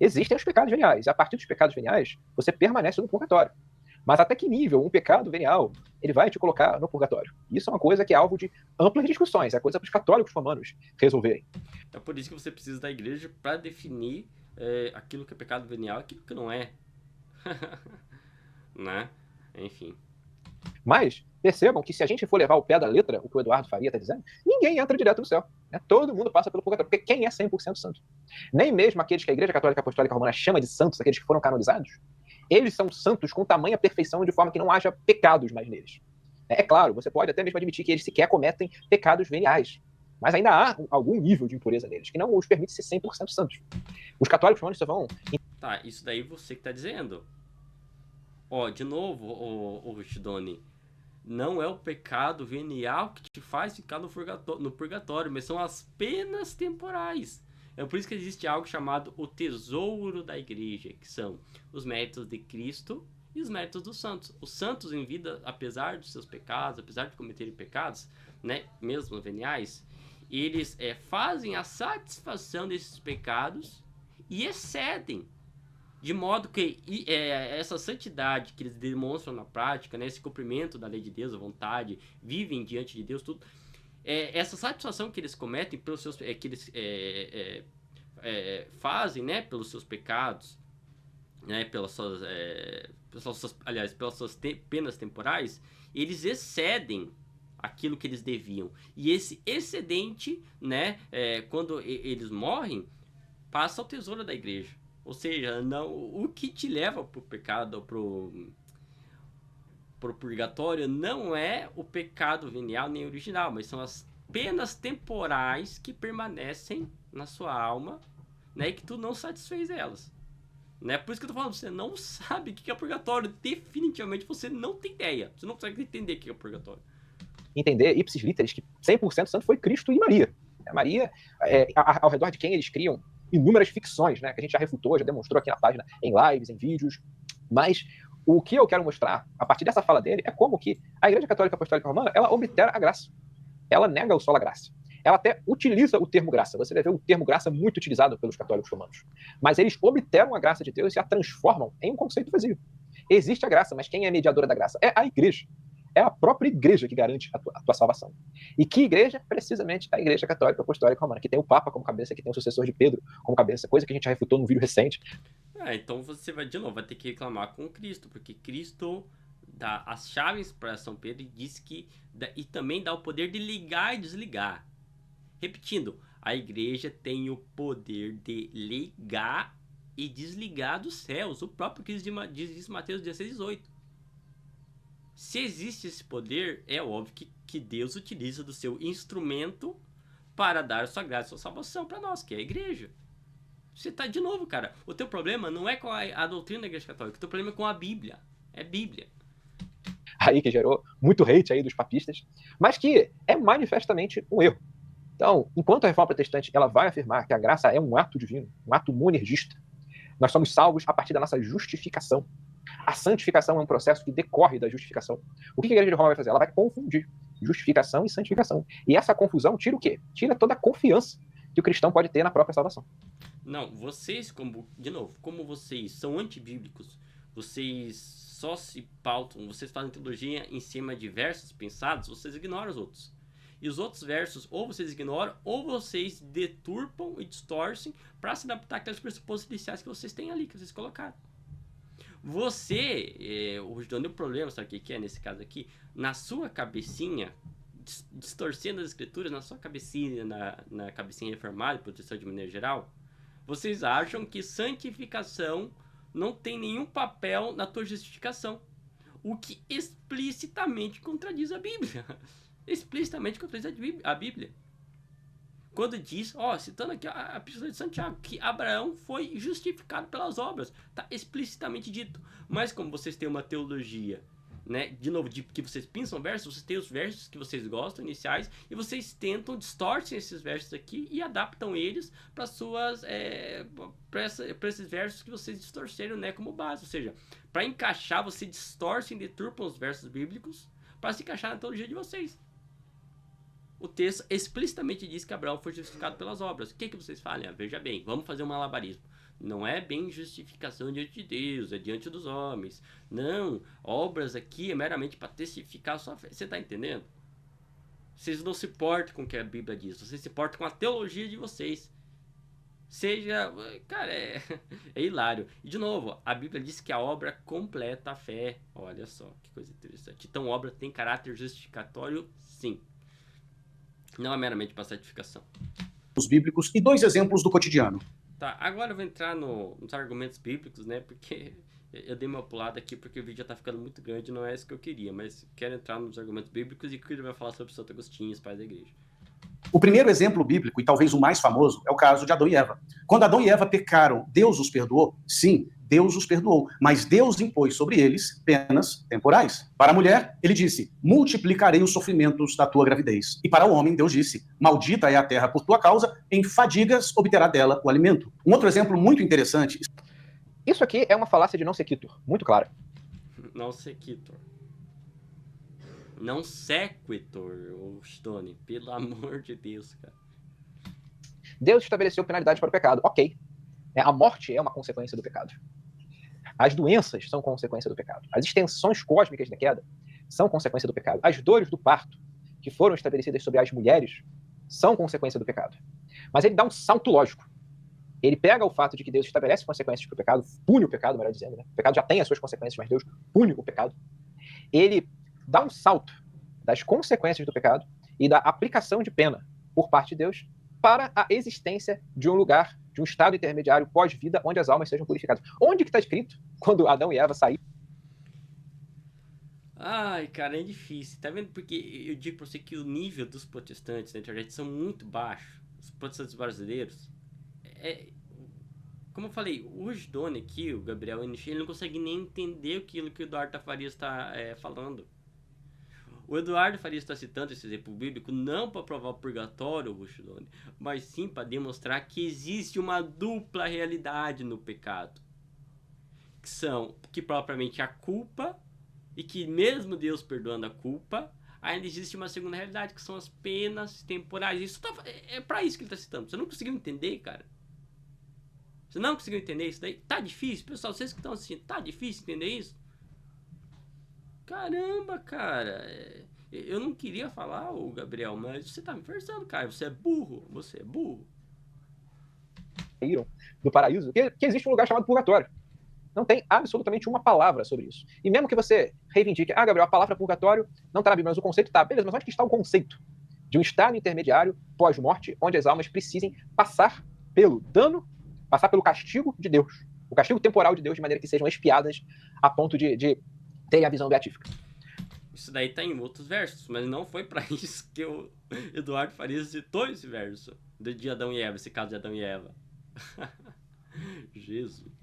Existem os pecados veniais. E a partir dos pecados veniais, você permanece no purgatório. Mas até que nível um pecado venial ele vai te colocar no purgatório? Isso é uma coisa que é alvo de amplas discussões, é coisa para os católicos romanos resolverem. É por isso que você precisa da igreja para definir aquilo que é pecado venial e aquilo que não é. Né? Enfim. Mas percebam que se a gente for levar ao pé da letra o que o Eduardo Faria está dizendo, ninguém entra direto no céu. Né? Todo mundo passa pelo purgatório, porque quem é 100% santo? Nem mesmo aqueles que a Igreja Católica Apostólica Romana chama de santos, aqueles que foram canonizados, eles são santos com tamanha perfeição de forma que não haja pecados mais neles. É claro, você pode até mesmo admitir que eles sequer cometem pecados veniais, mas ainda há algum nível de impureza neles, que não os permite ser 100% santos. Os católicos romanos só vão... Tá, isso daí você que tá dizendo. Ó, de novo, o Richidoni, não é o pecado venial que te faz ficar no purgatório, mas são as penas temporais. É por isso que existe algo chamado o tesouro da igreja, que são os méritos de Cristo e os méritos dos santos. Os santos em vida, apesar dos seus pecados, apesar de cometerem pecados, né, mesmo veniais, eles fazem a satisfação desses pecados e excedem. De modo que essa santidade que eles demonstram na prática, né, esse cumprimento da lei de Deus, a vontade, vivem diante de Deus, tudo... essa satisfação que eles cometem pelos seus que eles fazem, né, pelos seus pecados, né, pelas suas penas temporais, eles excedem aquilo que eles deviam. E esse excedente, né, quando eles morrem, passa ao tesouro da igreja. Ou seja, não, o que te leva pro pecado, pro purgatório, não é o pecado venial nem original, mas são as penas temporais que permanecem na sua alma, né, e que tu não satisfez elas. Né? Por isso que eu tô falando, você não sabe o que é purgatório. Definitivamente você não tem ideia. Você não consegue entender o que é purgatório. Entender, ipsis literis, que 100% santo foi Cristo e Maria. Maria, ao redor de quem eles criam inúmeras ficções, né, que a gente já refutou, já demonstrou aqui na página, em lives, em vídeos. Mas o que eu quero mostrar, a partir dessa fala dele, é como que a Igreja Católica Apostólica Romana, ela oblitera a graça. Ela nega o sola graça. Ela até utiliza o termo graça. Você deve ver o termo graça muito utilizado pelos católicos romanos. Mas eles obliteram a graça de Deus e a transformam em um conceito vazio. Existe a graça, mas quem é a mediadora da graça? É a igreja. É a própria igreja que garante a tua salvação. E que igreja? Precisamente a Igreja Católica Apostólica Romana, que tem o Papa como cabeça, que tem o sucessor de Pedro como cabeça, coisa que a gente já refutou num vídeo recente. Então você vai, de novo, vai ter que reclamar com Cristo, porque Cristo dá as chaves para São Pedro e diz que e também dá o poder de ligar e desligar. Repetindo, a igreja tem o poder de ligar e desligar dos céus. O próprio Cristo diz em Mateus 16:18. Se existe esse poder, é óbvio que Deus utiliza do seu instrumento para dar a sua graça e sua salvação para nós, que é a igreja. Você tá, de novo, cara, o teu problema não é com a doutrina da Igreja Católica, o teu problema é com a Bíblia. É Bíblia. Aí que gerou muito hate aí dos papistas, mas que é manifestamente um erro. Então, enquanto a Reforma Protestante ela vai afirmar que a graça é um ato divino, um ato monergista, nós somos salvos a partir da nossa justificação. A santificação é um processo que decorre da justificação. O que a Igreja de Roma vai fazer? Ela vai confundir justificação e santificação. E essa confusão tira o quê? Tira toda a confiança que o cristão pode ter na própria salvação. Não, vocês, de novo, como vocês são antibíblicos, vocês só se pautam, vocês fazem teologia em cima de versos pensados, vocês ignoram os outros. E os outros versos, ou vocês ignoram, ou vocês deturpam e distorcem para se adaptar àqueles pressupostos iniciais que vocês têm ali, que vocês colocaram. Você, o problema, sabe o que é nesse caso aqui? Na sua cabecinha, distorcendo as escrituras, na sua cabecinha, na cabecinha reformada, proteção de maneira geral, vocês acham que santificação não tem nenhum papel na tua justificação. O que explicitamente contradiz a Bíblia. Explicitamente contradiz a Bíblia. Quando diz, citando aqui a Epístola de Santiago, que Abraão foi justificado pelas obras. Está explicitamente dito. Mas como vocês têm uma teologia, né, de novo, de que vocês pensam versos, vocês têm os versos que vocês gostam, iniciais, e vocês tentam, distorcem esses versos aqui e adaptam eles para suas para esses versos que vocês distorceram, né, como base. Ou seja, para encaixar, vocês distorcem e deturpam os versos bíblicos para se encaixar na teologia de vocês. O texto explicitamente diz que Abraão foi justificado pelas obras. O que vocês falam? Veja bem, vamos fazer um malabarismo. Não é bem justificação diante de Deus, é diante dos homens. Não, obras aqui é meramente para testificar a sua fé. Você está entendendo? Vocês não se portam com o que a Bíblia diz, vocês se portam com a teologia de vocês. Cara, é hilário. E de novo, a Bíblia diz que a obra completa a fé. Olha só, que coisa interessante. Então, a obra tem caráter justificatório? Sim. Não é meramente para certificação. Os bíblicos e 2 exemplos do cotidiano. Tá, agora eu vou entrar nos argumentos bíblicos, né? Porque eu dei uma pulada aqui porque o vídeo já tá ficando muito grande, não é isso que eu queria. Mas quero entrar nos argumentos bíblicos e que ele vai falar sobre Santo Agostinho e os pais da igreja. O primeiro exemplo bíblico, e talvez o mais famoso, é o caso de Adão e Eva. Quando Adão e Eva pecaram, Deus os perdoou? Sim, Deus os perdoou, mas Deus impôs sobre eles penas temporais. Para a mulher, ele disse, multiplicarei os sofrimentos da tua gravidez. E para o homem, Deus disse, maldita é a terra por tua causa, em fadigas obterá dela o alimento. Um outro exemplo muito interessante... Isso aqui é uma falácia de não sequitur, muito clara. Não sequitur. Não sequitur, Stone, pelo amor de Deus, cara. Deus estabeleceu penalidade para o pecado, ok. A morte é uma consequência do pecado. As doenças são consequência do pecado. As extensões cósmicas da queda são consequência do pecado. As dores do parto, que foram estabelecidas sobre as mulheres, são consequência do pecado. Mas ele dá um salto lógico. Ele pega o fato de que Deus estabelece consequências para o pecado, pune o pecado, melhor dizendo, né? O pecado já tem as suas consequências, mas Deus pune o pecado. Ele dá um salto das consequências do pecado e da aplicação de pena por parte de Deus para a existência de um lugar, de um estado intermediário pós-vida, onde as almas sejam purificadas. Onde que está escrito quando Adão e Eva saíram? Ai, cara, é difícil. Tá vendo? Porque eu digo pra você que o nível dos protestantes na internet são muito baixos. Os protestantes brasileiros. como eu falei, o Rushdoni aqui, o Gabriel Enish, ele não consegue nem entender aquilo que o Eduardo Farias está falando. O Eduardo Farias está citando esse exemplo bíblico não para provar o purgatório, Rushdoni, mas sim para demonstrar que existe uma dupla realidade no pecado. Que propriamente a culpa, e que mesmo Deus perdoando a culpa, ainda existe uma segunda realidade, que são as penas temporais. Isso é para isso que ele está citando. Você não conseguiu entender, cara? Você não conseguiu entender isso daí? Tá difícil? Pessoal, vocês que estão assistindo, tá difícil entender isso? Caramba, cara. Eu não queria falar, o Gabriel, mas você tá me forçando, cara. Você é burro. Você é burro. Do paraíso, que existe um lugar chamado purgatório. Não tem absolutamente uma palavra sobre isso. E mesmo que você reivindique, Gabriel, a palavra purgatório não está na Bíblia, mas o conceito está. Beleza, mas onde que está o conceito de um estado intermediário pós-morte, onde as almas precisem passar pelo dano, passar pelo castigo de Deus, o castigo temporal de Deus, de maneira que sejam expiadas a ponto de ter a visão beatífica? Isso daí tá em outros versos, mas não foi para isso que o Eduardo Farias citou esse verso de Adão e Eva, esse caso de Adão e Eva. Jesus.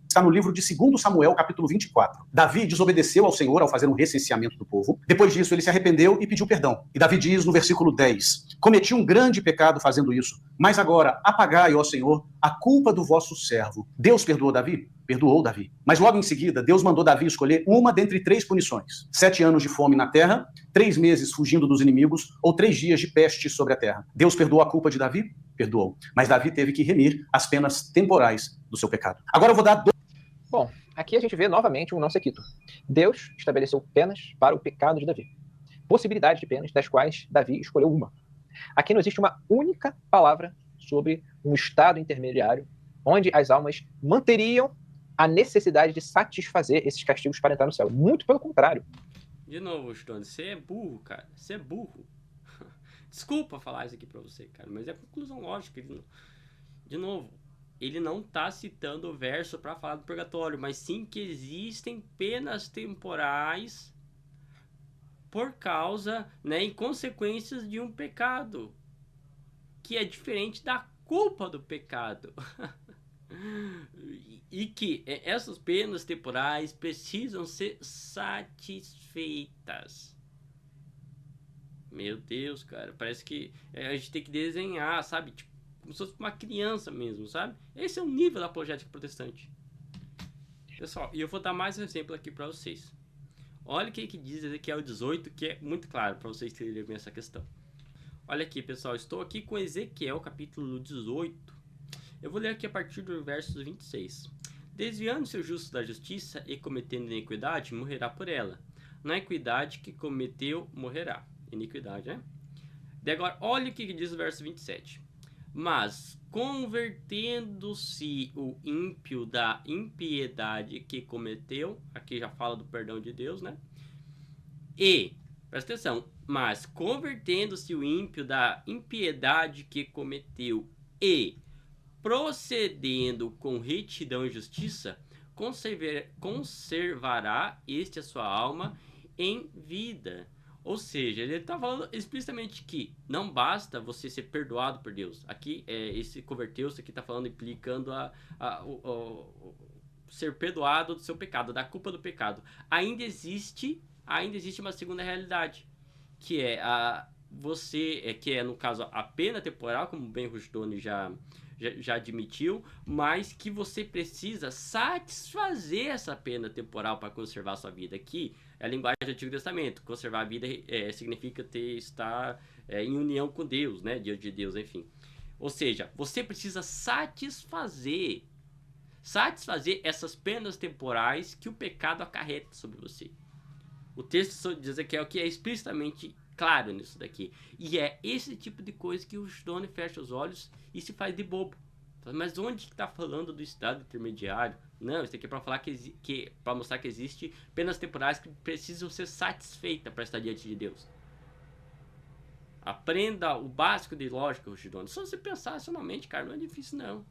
Está no livro de 2 Samuel, capítulo 24. Davi desobedeceu ao Senhor ao fazer um recenseamento do povo. Depois disso, ele se arrependeu e pediu perdão. E Davi diz no versículo 10, cometi um grande pecado fazendo isso, mas agora apagai, ó Senhor, a culpa do vosso servo. Deus perdoou Davi? Perdoou Davi. Mas logo em seguida, Deus mandou Davi escolher uma dentre 3 punições. 7 anos de fome na terra, 3 meses fugindo dos inimigos, ou 3 dias de peste sobre a terra. Deus perdoou a culpa de Davi? Perdoou. Mas Davi teve que remir as penas temporais do seu pecado. Agora eu vou dar Bom, aqui a gente vê novamente um não sequitur. Deus estabeleceu penas para o pecado de Davi. Possibilidades de penas, das quais Davi escolheu uma. Aqui não existe uma única palavra sobre um estado intermediário onde as almas manteriam a necessidade de satisfazer esses castigos para entrar no céu. Muito pelo contrário. De novo, Stone, você é burro, cara. Você é burro. Desculpa falar isso aqui pra você, cara, mas é a conclusão lógica. De novo, ele não está citando o verso para falar do purgatório, mas sim que existem penas temporais por causa, em consequências de um pecado, que é diferente da culpa do pecado. E que essas penas temporais precisam ser satisfeitas. Meu Deus, cara, parece que a gente tem que desenhar, sabe? Tipo, como se fosse uma criança mesmo, sabe? Esse é o nível da apologética protestante. Pessoal, e eu vou dar mais um exemplo aqui para vocês. Olha o que diz Ezequiel 18, que é muito claro para vocês entenderem bem essa questão. Olha aqui, pessoal, estou aqui com Ezequiel, capítulo 18. Eu vou ler aqui a partir do verso 26. Desviando-se o justo da justiça e cometendo iniquidade, morrerá por ela. Na iniquidade que cometeu, morrerá. Iniquidade, né? E agora, olha o que diz o verso 27. Mas, convertendo-se o ímpio da impiedade que cometeu, aqui já fala do perdão de Deus, né? E, presta atenção, mas convertendo-se o ímpio da impiedade que cometeu e procedendo com retidão e justiça, conservará este a sua alma em vida. Ou seja, ele está falando explicitamente que não basta você ser perdoado por Deus. Aqui, esse converteu-se aqui está falando, implicando o ser perdoado do seu pecado, da culpa do pecado. Ainda existe uma segunda realidade, que é que é no caso a pena temporal, como bem Rushdoni já admitiu, mas que você precisa satisfazer essa pena temporal para conservar a sua vida. Aqui é a linguagem do Antigo Testamento. Conservar a vida significa estar em união com Deus, né? Diante de Deus, enfim. Ou seja, você precisa satisfazer essas penas temporais que o pecado acarreta sobre você. O texto de Ezequiel aqui é explicitamente claro nisso daqui. E é esse tipo de coisa que o Stone fecha os olhos e se faz de bobo. Mas onde que está falando do estado intermediário? Não, isso aqui é para falar para mostrar que existe penas temporais que precisam ser satisfeitas para estar diante de Deus. Aprenda o básico de lógica, Stone. Só você pensar racionalmente, cara, não é difícil não.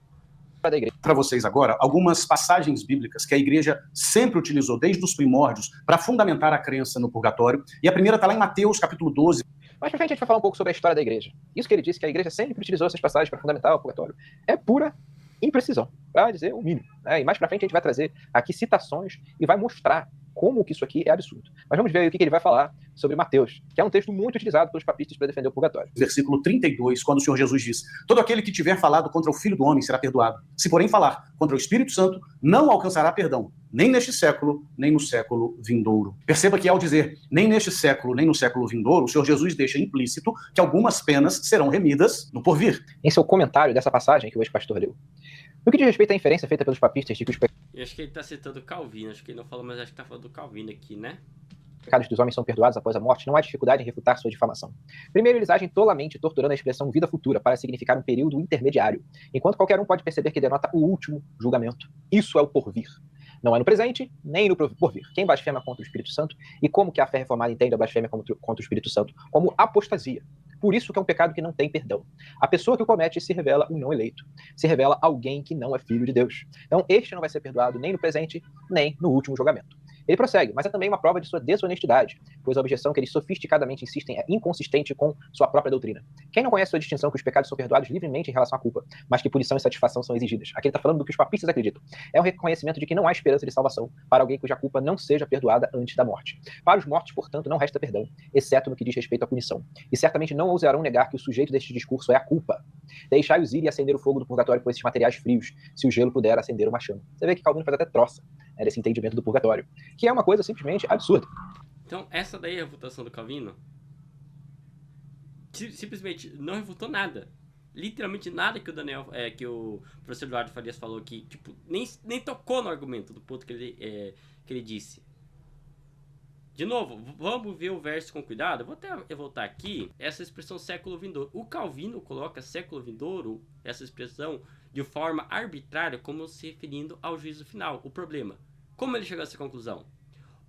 Para vocês agora algumas passagens bíblicas que a igreja sempre utilizou desde os primórdios para fundamentar a crença no purgatório. E a primeira está lá em Mateus, capítulo 12. Mais pra frente a gente vai falar um pouco sobre a história da igreja. Isso que ele disse, que a igreja sempre utilizou essas passagens para fundamentar o purgatório, é pura imprecisão, para dizer o mínimo. Né? E mais para frente a gente vai trazer aqui citações e vai mostrar como que isso aqui é absurdo. Mas vamos ver aí o que ele vai falar sobre Mateus, que é um texto muito utilizado pelos papistas para defender o purgatório. Versículo 32, quando o Senhor Jesus diz: todo aquele que tiver falado contra o Filho do Homem será perdoado. Se, porém, falar contra o Espírito Santo, não alcançará perdão, nem neste século, nem no século vindouro. Perceba que ao dizer nem neste século, nem no século vindouro, o Senhor Jesus deixa implícito que algumas penas serão remidas no porvir. Esse é o comentário dessa passagem que o ex-pastor leu. No que diz respeito à inferência feita pelos papistas de que os Eu acho que ele está citando Calvino, acho que ele não falou, mas acho que está falando do Calvino aqui, né? pecados dos homens são perdoados após a morte, não há dificuldade em refutar sua difamação. Primeiro, eles agem tolamente torturando a expressão vida futura para significar um período intermediário, enquanto qualquer um pode perceber que denota o último julgamento. Isso é o porvir. Não é no presente, nem no porvir. Quem blasfema contra o Espírito Santo, e como que a fé reformada entende a blasfêmia contra o Espírito Santo? Como apostasia. Por isso que é um pecado que não tem perdão. A pessoa que o comete se revela um não eleito. Se revela alguém que não é filho de Deus. Então, este não vai ser perdoado nem no presente, nem no último julgamento. Ele prossegue, mas é também uma prova de sua desonestidade, pois a objeção que eles sofisticadamente insistem é inconsistente com sua própria doutrina. Quem não conhece sua distinção que os pecados são perdoados livremente em relação à culpa, mas que punição e satisfação são exigidas? Aqui ele está falando do que os papistas acreditam. É o reconhecimento de que não há esperança de salvação para alguém cuja culpa não seja perdoada antes da morte. Para os mortos, portanto, não resta perdão, exceto no que diz respeito à punição. E certamente não ousarão negar que o sujeito deste discurso é a culpa. Deixai-os ir e acender o fogo do purgatório com esses materiais frios, se o gelo puder acender uma chama. Você vê que Calvino faz até troça desse entendimento do purgatório, que é uma coisa simplesmente absurda. Então, essa daí é a refutação do Calvino? Simplesmente não refutou nada. Literalmente nada que o Daniel, que o professor Eduardo Farias falou aqui, tipo, nem tocou no argumento do ponto que ele disse. De novo, vamos ver o verso com cuidado. Vou até voltar aqui, essa expressão século vindouro. O Calvino coloca século vindouro, essa expressão, de forma arbitrária, como se referindo ao juízo final. O problema, como ele chegou a essa conclusão?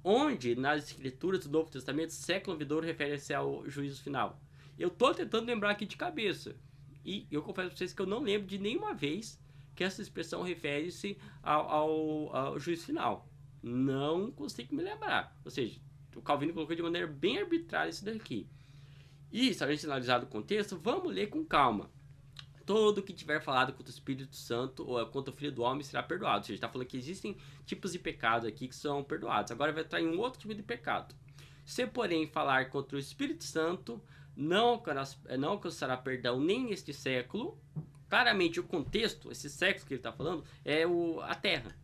Onde nas escrituras do Novo Testamento, século vindouro refere-se ao juízo final? Eu estou tentando lembrar aqui de cabeça. E eu confesso para vocês que eu não lembro de nenhuma vez que essa expressão refere-se ao juízo final. Não consigo me lembrar. Ou seja, o Calvino colocou de maneira bem arbitrária isso daqui. E, se a gente analisar o contexto, vamos ler com calma. Todo que tiver falado contra o Espírito Santo ou contra o Filho do Homem será perdoado. Ou seja, está falando que existem tipos de pecado aqui que são perdoados. Agora vai entrar em um outro tipo de pecado. Se, porém, falar contra o Espírito Santo, não alcançará perdão nem neste século. Claramente, o contexto, esse século que ele está falando, é a Terra.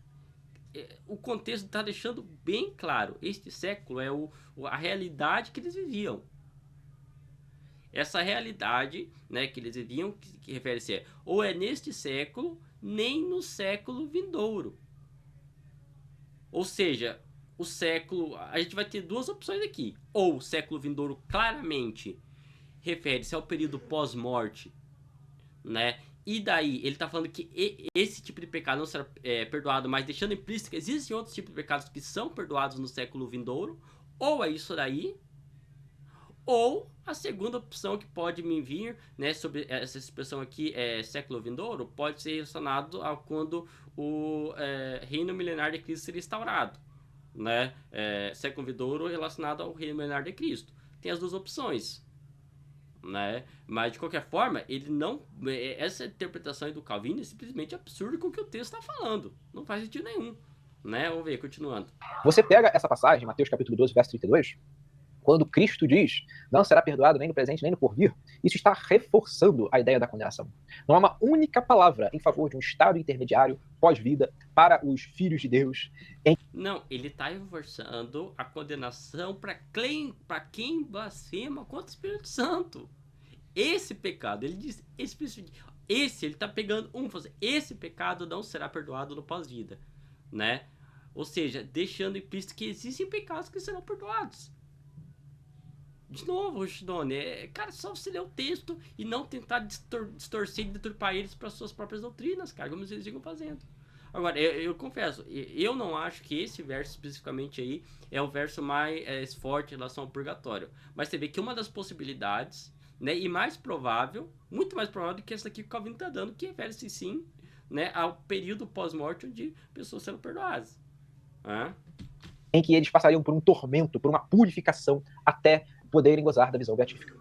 O contexto está deixando bem claro. Este século é a realidade que eles viviam. Essa realidade, né, que eles viviam, que refere-se ou é neste século, nem no século vindouro. Ou seja, o século... A gente vai ter duas opções aqui. Ou o século vindouro claramente refere-se ao período pós-morte, né? E daí, ele está falando que esse tipo de pecado não será perdoado, mas deixando implícito que existem outros tipos de pecados que são perdoados no século vindouro. Ou é isso daí... Ou a segunda opção que pode me vir, né, sobre essa expressão aqui, século vindouro, pode ser relacionado a quando o reino milenar de Cristo seria instaurado, né? Século vindouro relacionado ao reino milenar de Cristo. Tem as duas opções, né? Mas de qualquer forma, ele não, essa interpretação do Calvino é simplesmente absurda com o que o texto está falando. Não faz sentido nenhum, né? Vamos ver, continuando. Você pega essa passagem, Mateus capítulo 12, verso 32, quando Cristo diz, não será perdoado nem no presente nem no porvir, isso está reforçando a ideia da condenação. Não há uma única palavra em favor de um estado intermediário, pós-vida, para os filhos de Deus. Não, ele está reforçando a condenação para quem blasfema contra o Espírito Santo. Esse pecado, ele diz, ele está pegando esse pecado não será perdoado no pós-vida, né? Ou seja, deixando implícito que existem pecados que serão perdoados. De novo, Chidone, cara, só você ler o texto e não tentar distorcer e deturpar eles para suas próprias doutrinas, cara, como eles ficam fazendo. Agora, eu confesso, eu não acho que esse verso especificamente aí é o verso mais forte em relação ao purgatório. Mas você vê que uma das possibilidades, né, e mais provável, muito mais provável do que essa aqui que o Calvino está dando, que refere-se sim, né, ao período pós-morte onde pessoas serão perdoadas. Em que eles passariam por um tormento, por uma purificação, até poderem gozar da visão beatífica.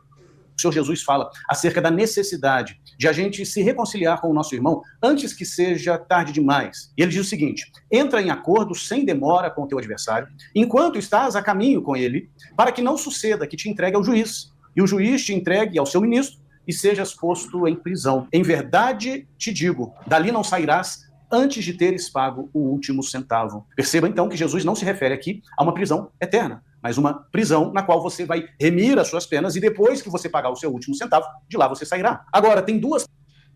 O Senhor Jesus fala acerca da necessidade de a gente se reconciliar com o nosso irmão antes que seja tarde demais. E ele diz o seguinte: entra em acordo sem demora com o teu adversário, enquanto estás a caminho com ele, para que não suceda que te entregue ao juiz, e o juiz te entregue ao seu ministro, e sejas posto em prisão. Em verdade te digo, dali não sairás antes de teres pago o último centavo. Perceba então que Jesus não se refere aqui a uma prisão eterna, mas uma prisão na qual você vai remir as suas penas e depois que você pagar o seu último centavo, de lá você sairá. Agora, tem duas...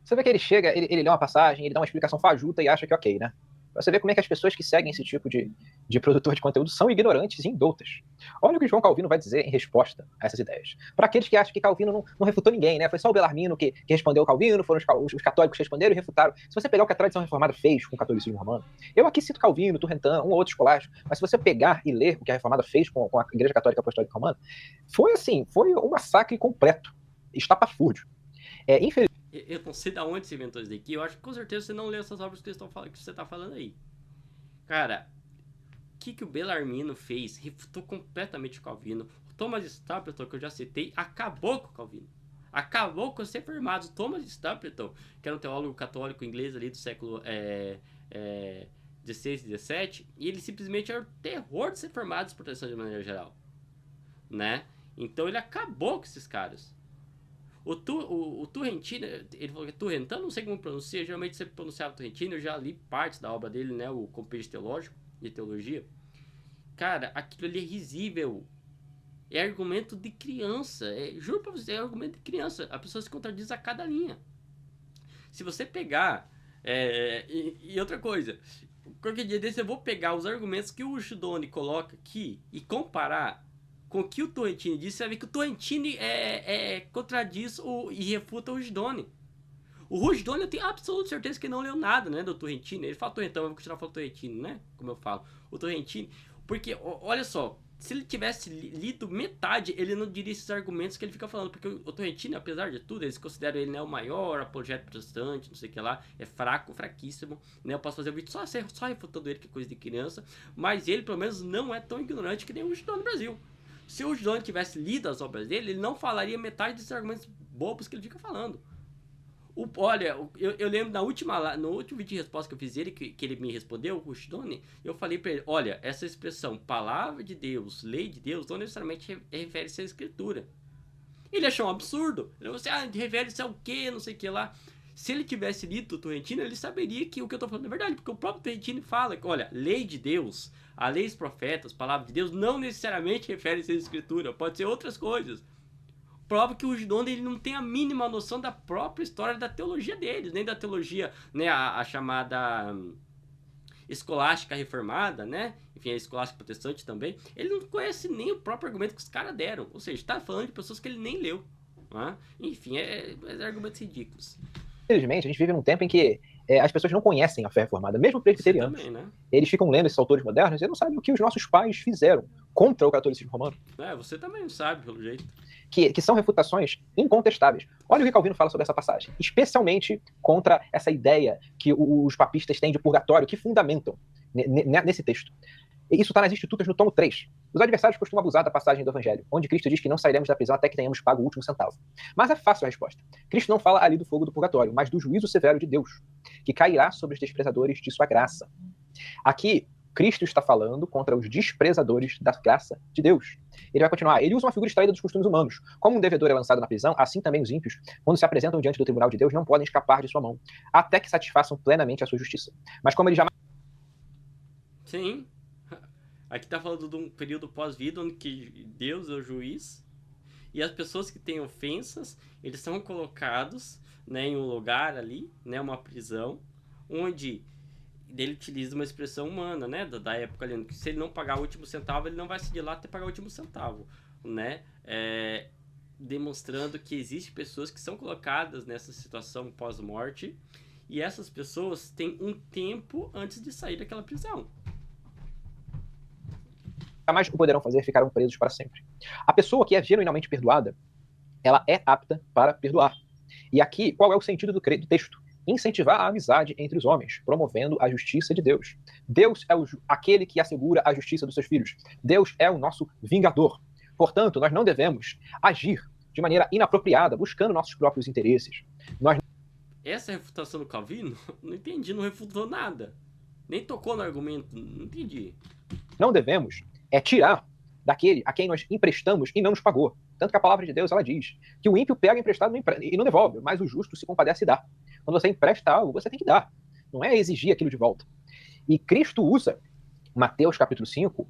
Você vê que ele chega, ele lê uma passagem, ele dá uma explicação fajuta e acha que ok, né? Você vê como é que as pessoas que seguem esse tipo de produtor de conteúdo são ignorantes e indoutas. Olha o que João Calvino vai dizer em resposta a essas ideias. Para aqueles que acham que Calvino não refutou ninguém, né? Foi só o Bellarmino que respondeu ao Calvino, foram os católicos que responderam e refutaram. Se você pegar o que a tradição reformada fez com o catolicismo romano, eu aqui cito Calvino, Turrentin, um ou outro escolástico, mas se você pegar e ler o que a reformada fez com a Igreja Católica Apostólica Romana, foi assim, foi um massacre completo, estapafúrdio. Infelizmente, eu não sei de onde você inventou isso daqui. Eu acho que com certeza você não leu essas obras que você está falando aí. Cara, o que o Bellarmino fez? Refutou completamente o Calvino. O Thomas Stapleton, que eu já citei, acabou com o Calvino. Acabou com os reformados. Thomas Stapleton, que era um teólogo católico inglês ali do século XVI e XVII, e ele simplesmente era o terror dos reformados protestantes de maneira geral, né? Então ele acabou com esses caras. O Turrentino, ele falou que Turrentin, não sei como pronuncia, geralmente você pronunciava Turrentino, eu já li partes da obra dele, né, o Compêndio Teológico de Teologia. Cara, aquilo ali é risível. É argumento de criança, juro pra você, é argumento de criança. A pessoa se contradiz a cada linha. Se você pegar, e outra coisa, qualquer dia desse eu vou pegar os argumentos que o Giudoni coloca aqui e comparar com o que o Turrentini disse, você vai ver que o Turrentini contradiz e refuta o Rushdoni. O Rushdoni eu tenho absoluta certeza que não leu nada, né, do Turrentini. Ele fala Turrentão, eu vou continuar falando Turrentini, né, como eu falo. O Turrentini, porque, olha só, se ele tivesse lido metade, ele não diria esses argumentos que ele fica falando, porque o Turrentini, apesar de tudo, eles consideram ele, né, o maior apologeta protestante, não sei o que lá, é fraquíssimo, né, eu posso fazer um vídeo só refutando ele, que é coisa de criança, mas ele, pelo menos, não é tão ignorante que nem o Rushdoni no Brasil. Se o Giudoni tivesse lido as obras dele, ele não falaria metade desses argumentos bobos que ele fica falando. Olha, eu lembro no último vídeo de resposta que eu fiz ele, que ele me respondeu, o Giudoni, eu falei pra ele, olha, essa expressão, palavra de Deus, lei de Deus, não necessariamente refere-se à escritura. Ele achou um absurdo. Ele falou assim, refere-se ao quê, não sei o que lá. Se ele tivesse lido o Turrentino, ele saberia que o que eu tô falando é verdade, porque o próprio Turrentino fala que, olha, lei de Deus, a lei dos profetas, palavra de Deus, não necessariamente refere-se à escritura, pode ser outras coisas. Prova que o Giudoni, ele não tem a mínima noção da própria história da teologia deles, nem da teologia, né, a chamada escolástica reformada, né, enfim, a escolástica protestante também. Ele não conhece nem o próprio argumento que os caras deram, ou seja, está falando de pessoas que ele nem leu, né? Enfim, argumentos ridículos. Infelizmente, a gente vive num tempo em que as pessoas não conhecem a fé reformada, mesmo presbiterianos. Também, né? Eles ficam lendo esses autores modernos e não sabem o que os nossos pais fizeram contra o catolicismo romano. Você também não sabe, pelo jeito. Que são refutações incontestáveis. Olha o que Calvino fala sobre essa passagem, especialmente contra essa ideia que os papistas têm de purgatório, que fundamentam nesse texto. Isso está nas Institutas no tomo 3. Os adversários costumam abusar da passagem do Evangelho, onde Cristo diz que não sairemos da prisão até que tenhamos pago o último centavo. Mas é fácil a resposta. Cristo não fala ali do fogo do purgatório, mas do juízo severo de Deus, que cairá sobre os desprezadores de sua graça. Aqui, Cristo está falando contra os desprezadores da graça de Deus. Ele vai continuar. Ele usa uma figura extraída dos costumes humanos. Como um devedor é lançado na prisão, assim também os ímpios, quando se apresentam diante do tribunal de Deus, não podem escapar de sua mão, até que satisfaçam plenamente a sua justiça. Mas como ele jamais... Sim. Aqui está falando de um período pós-vida, onde que Deus é o juiz, e as pessoas que têm ofensas, eles são colocados, né, em um lugar ali, né, uma prisão, onde ele utiliza uma expressão humana, né, da época ali, que se ele não pagar o último centavo, ele não vai se de lá até pagar o último centavo, né, demonstrando que existem pessoas que são colocadas nessa situação pós-morte, e essas pessoas têm um tempo antes de sair daquela prisão. Jamais o poderão fazer, ficarão presos para sempre. A pessoa que é genuinamente perdoada, ela é apta para perdoar. E aqui, qual é o sentido do texto? Incentivar a amizade entre os homens, promovendo a justiça de Deus. Deus é aquele que assegura a justiça dos seus filhos. Deus é o nosso vingador. Portanto, nós não devemos agir de maneira inapropriada, buscando nossos próprios interesses. Nós Essa refutação do Calvino, não entendi, não refutou nada. Nem tocou no argumento, não entendi. não devemos tirar daquele a quem nós emprestamos e não nos pagou. Tanto que a palavra de Deus, ela diz que o ímpio pega emprestado e não devolve, mas o justo se compadece e dá. Quando você empresta algo, você tem que dar. Não é exigir aquilo de volta. E Cristo usa Mateus capítulo 5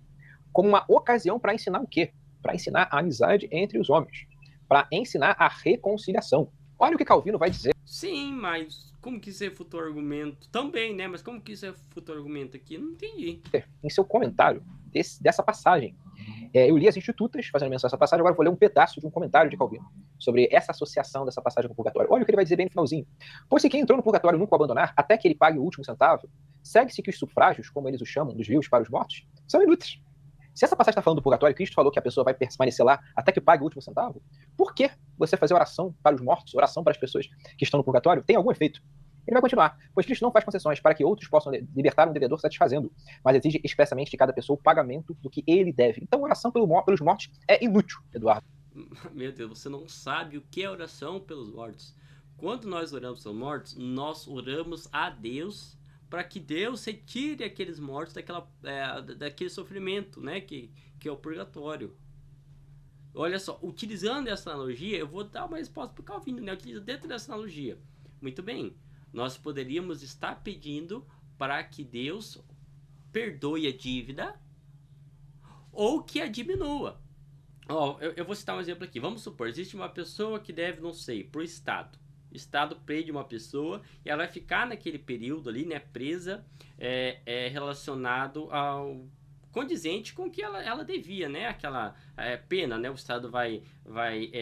como uma ocasião para ensinar o quê? Para ensinar a amizade entre os homens. Para ensinar a reconciliação. Olha o que Calvino vai dizer. Sim, mas como que isso refutou o argumento? Também, né? Mas como que isso refutou o argumento aqui? Não entendi. Em seu comentário dessa passagem. Eu li as Institutas fazendo menção a essa passagem, agora vou ler um pedaço de um comentário de Calvino sobre essa associação dessa passagem com o purgatório. Olha o que ele vai dizer bem no finalzinho. Pois se quem entrou no purgatório nunca o abandonar, até que ele pague o último centavo, segue-se que os sufrágios, como eles os chamam, dos vivos para os mortos, são inúteis. Se essa passagem está falando do purgatório, Cristo falou que a pessoa vai permanecer lá até que pague o último centavo, por que você fazer oração para os mortos, oração para as pessoas que estão no purgatório, tem algum efeito? Ele vai continuar, pois Cristo não faz concessões para que outros possam libertar um devedor satisfazendo, mas exige expressamente de cada pessoa o pagamento do que ele deve. Então, oração pelos mortos é inútil, Eduardo. Meu Deus, você não sabe o que é oração pelos mortos. Quando nós oramos pelos mortos, nós oramos a Deus para que Deus retire aqueles mortos daquele sofrimento, né, que é o purgatório. Olha só, utilizando essa analogia, eu vou dar uma resposta para o Calvino, né? Utiliza dentro dessa analogia. Muito bem, nós poderíamos estar pedindo para que Deus perdoe a dívida ou que a diminua. Eu vou citar um exemplo aqui. Vamos supor, existe uma pessoa que deve, não sei, para o Estado. O Estado prende uma pessoa e ela vai ficar naquele período ali, né, presa, relacionado ao condizente com o que ela devia, né, aquela pena, né, o Estado vai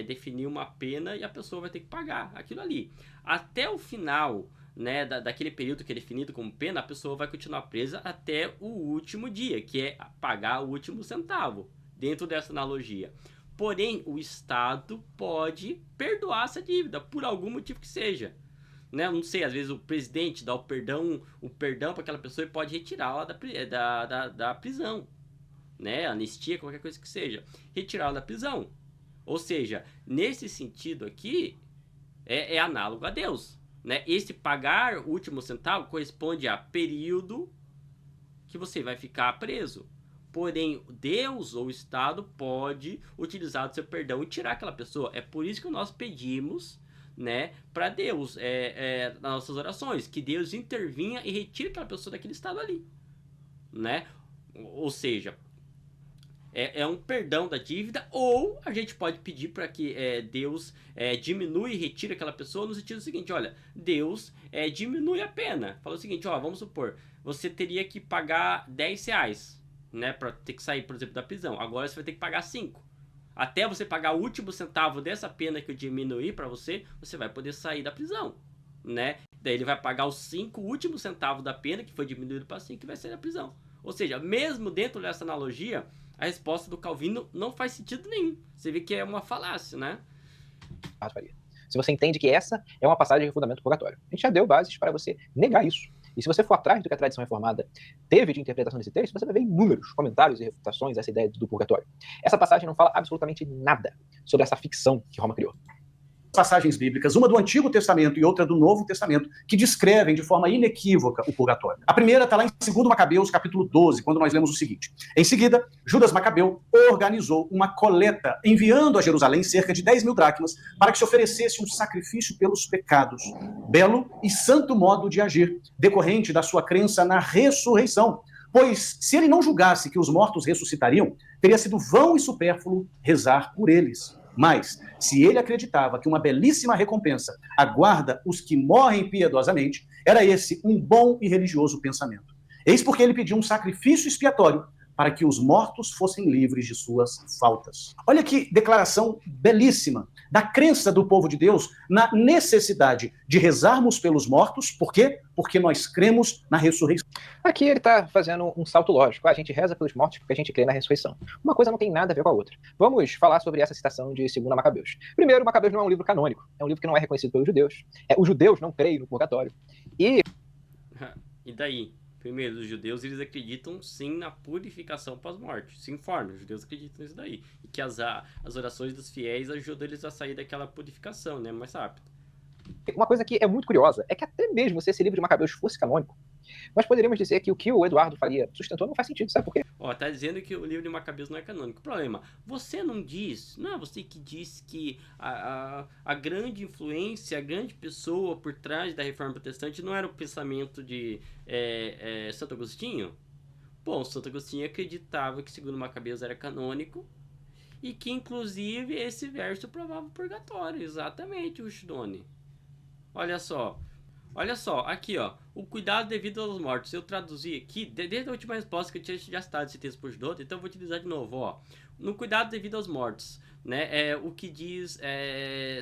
definir uma pena e a pessoa vai ter que pagar aquilo ali. Até o final, né, daquele período que é definido como pena, a pessoa vai continuar presa até o último dia, que é pagar o último centavo, dentro dessa analogia. Porém, o Estado pode perdoar essa dívida, por algum motivo que seja. Né? Não sei, às vezes o presidente dá o perdão para aquela pessoa e pode retirá-la da prisão. Né? Anistia, qualquer coisa que seja. Retirá-la da prisão. Ou seja, nesse sentido aqui, é análogo a Deus. Né? Esse pagar o último centavo corresponde a período que você vai ficar preso. Porém, Deus ou o Estado pode utilizar o seu perdão e tirar aquela pessoa. É por isso que nós pedimos, né, para Deus, nas nossas orações, que Deus intervinha e retire aquela pessoa daquele estado ali. Né? Ou seja, é um perdão da dívida, ou a gente pode pedir para que Deus diminui e retire aquela pessoa no sentido seguinte, olha, Deus diminui a pena. Fala o seguinte, vamos supor, você teria que pagar R$10, né, para ter que sair, por exemplo, da prisão. Agora você vai ter que pagar 5. Até você pagar o último centavo dessa pena que eu diminuí para você, você vai poder sair da prisão, né? Daí ele vai pagar os 5 últimos centavos da pena, que foi diminuído para 5, e vai sair da prisão. Ou seja, mesmo dentro dessa analogia, a resposta do Calvino não faz sentido nenhum. Você vê que é uma falácia, né? Se você entende que essa é uma passagem de fundamento purgatório. A gente já deu bases para você negar isso. E se você for atrás do que a tradição reformada teve de interpretação desse texto, você vai ver inúmeros comentários e refutações a essa ideia do purgatório. Essa passagem não fala absolutamente nada sobre essa ficção que Roma criou. Passagens bíblicas, uma do Antigo Testamento e outra do Novo Testamento, que descrevem de forma inequívoca o purgatório. A primeira está lá em 2 Macabeus, capítulo 12, quando nós lemos o seguinte. Em seguida, Judas Macabeu organizou uma coleta, enviando a Jerusalém cerca de 10.000 dracmas, para que se oferecesse um sacrifício pelos pecados. Belo e santo modo de agir, decorrente da sua crença na ressurreição. Pois, se ele não julgasse que os mortos ressuscitariam, teria sido vão e supérfluo rezar por eles. Mas, se ele acreditava que uma belíssima recompensa aguarda os que morrem piedosamente, era esse um bom e religioso pensamento. Eis porque ele pediu um sacrifício expiatório para que os mortos fossem livres de suas faltas. Olha que declaração belíssima da crença do povo de Deus na necessidade de rezarmos pelos mortos. Por quê? Porque nós cremos na ressurreição. Aqui ele está fazendo um salto lógico. A gente reza pelos mortos porque a gente crê na ressurreição. Uma coisa não tem nada a ver com a outra. Vamos falar sobre essa citação de 2 Macabeus. Primeiro, Macabeus não é um livro canônico. É um livro que não é reconhecido pelos judeus. Os judeus não creem no purgatório. E daí? Primeiro, os judeus, eles acreditam sim na purificação pós-morte. Se informa, os judeus acreditam nisso daí. E que as orações dos fiéis ajudam eles a sair daquela purificação, né? Mais rápido. Uma coisa que é muito curiosa é que até mesmo se esse livro de Macabeus fosse canônico, nós poderíamos dizer que o Eduardo Faria sustentou não faz sentido, sabe por quê? Ó, tá dizendo que o livro de Macabeus não é canônico. Problema, você não diz, não é você que diz que a grande influência, a grande pessoa por trás da Reforma Protestante não era o pensamento de Santo Agostinho? Bom, Santo Agostinho acreditava que segundo Macabeus era canônico e que inclusive esse verso provava o purgatório, exatamente, o Shdone. Olha só, aqui ó, o cuidado devido aos mortos. Eu traduzi aqui, desde a última resposta que eu tinha já citado esse texto por Shdone, então eu vou utilizar de novo, ó. No cuidado devido aos mortos, né, o que diz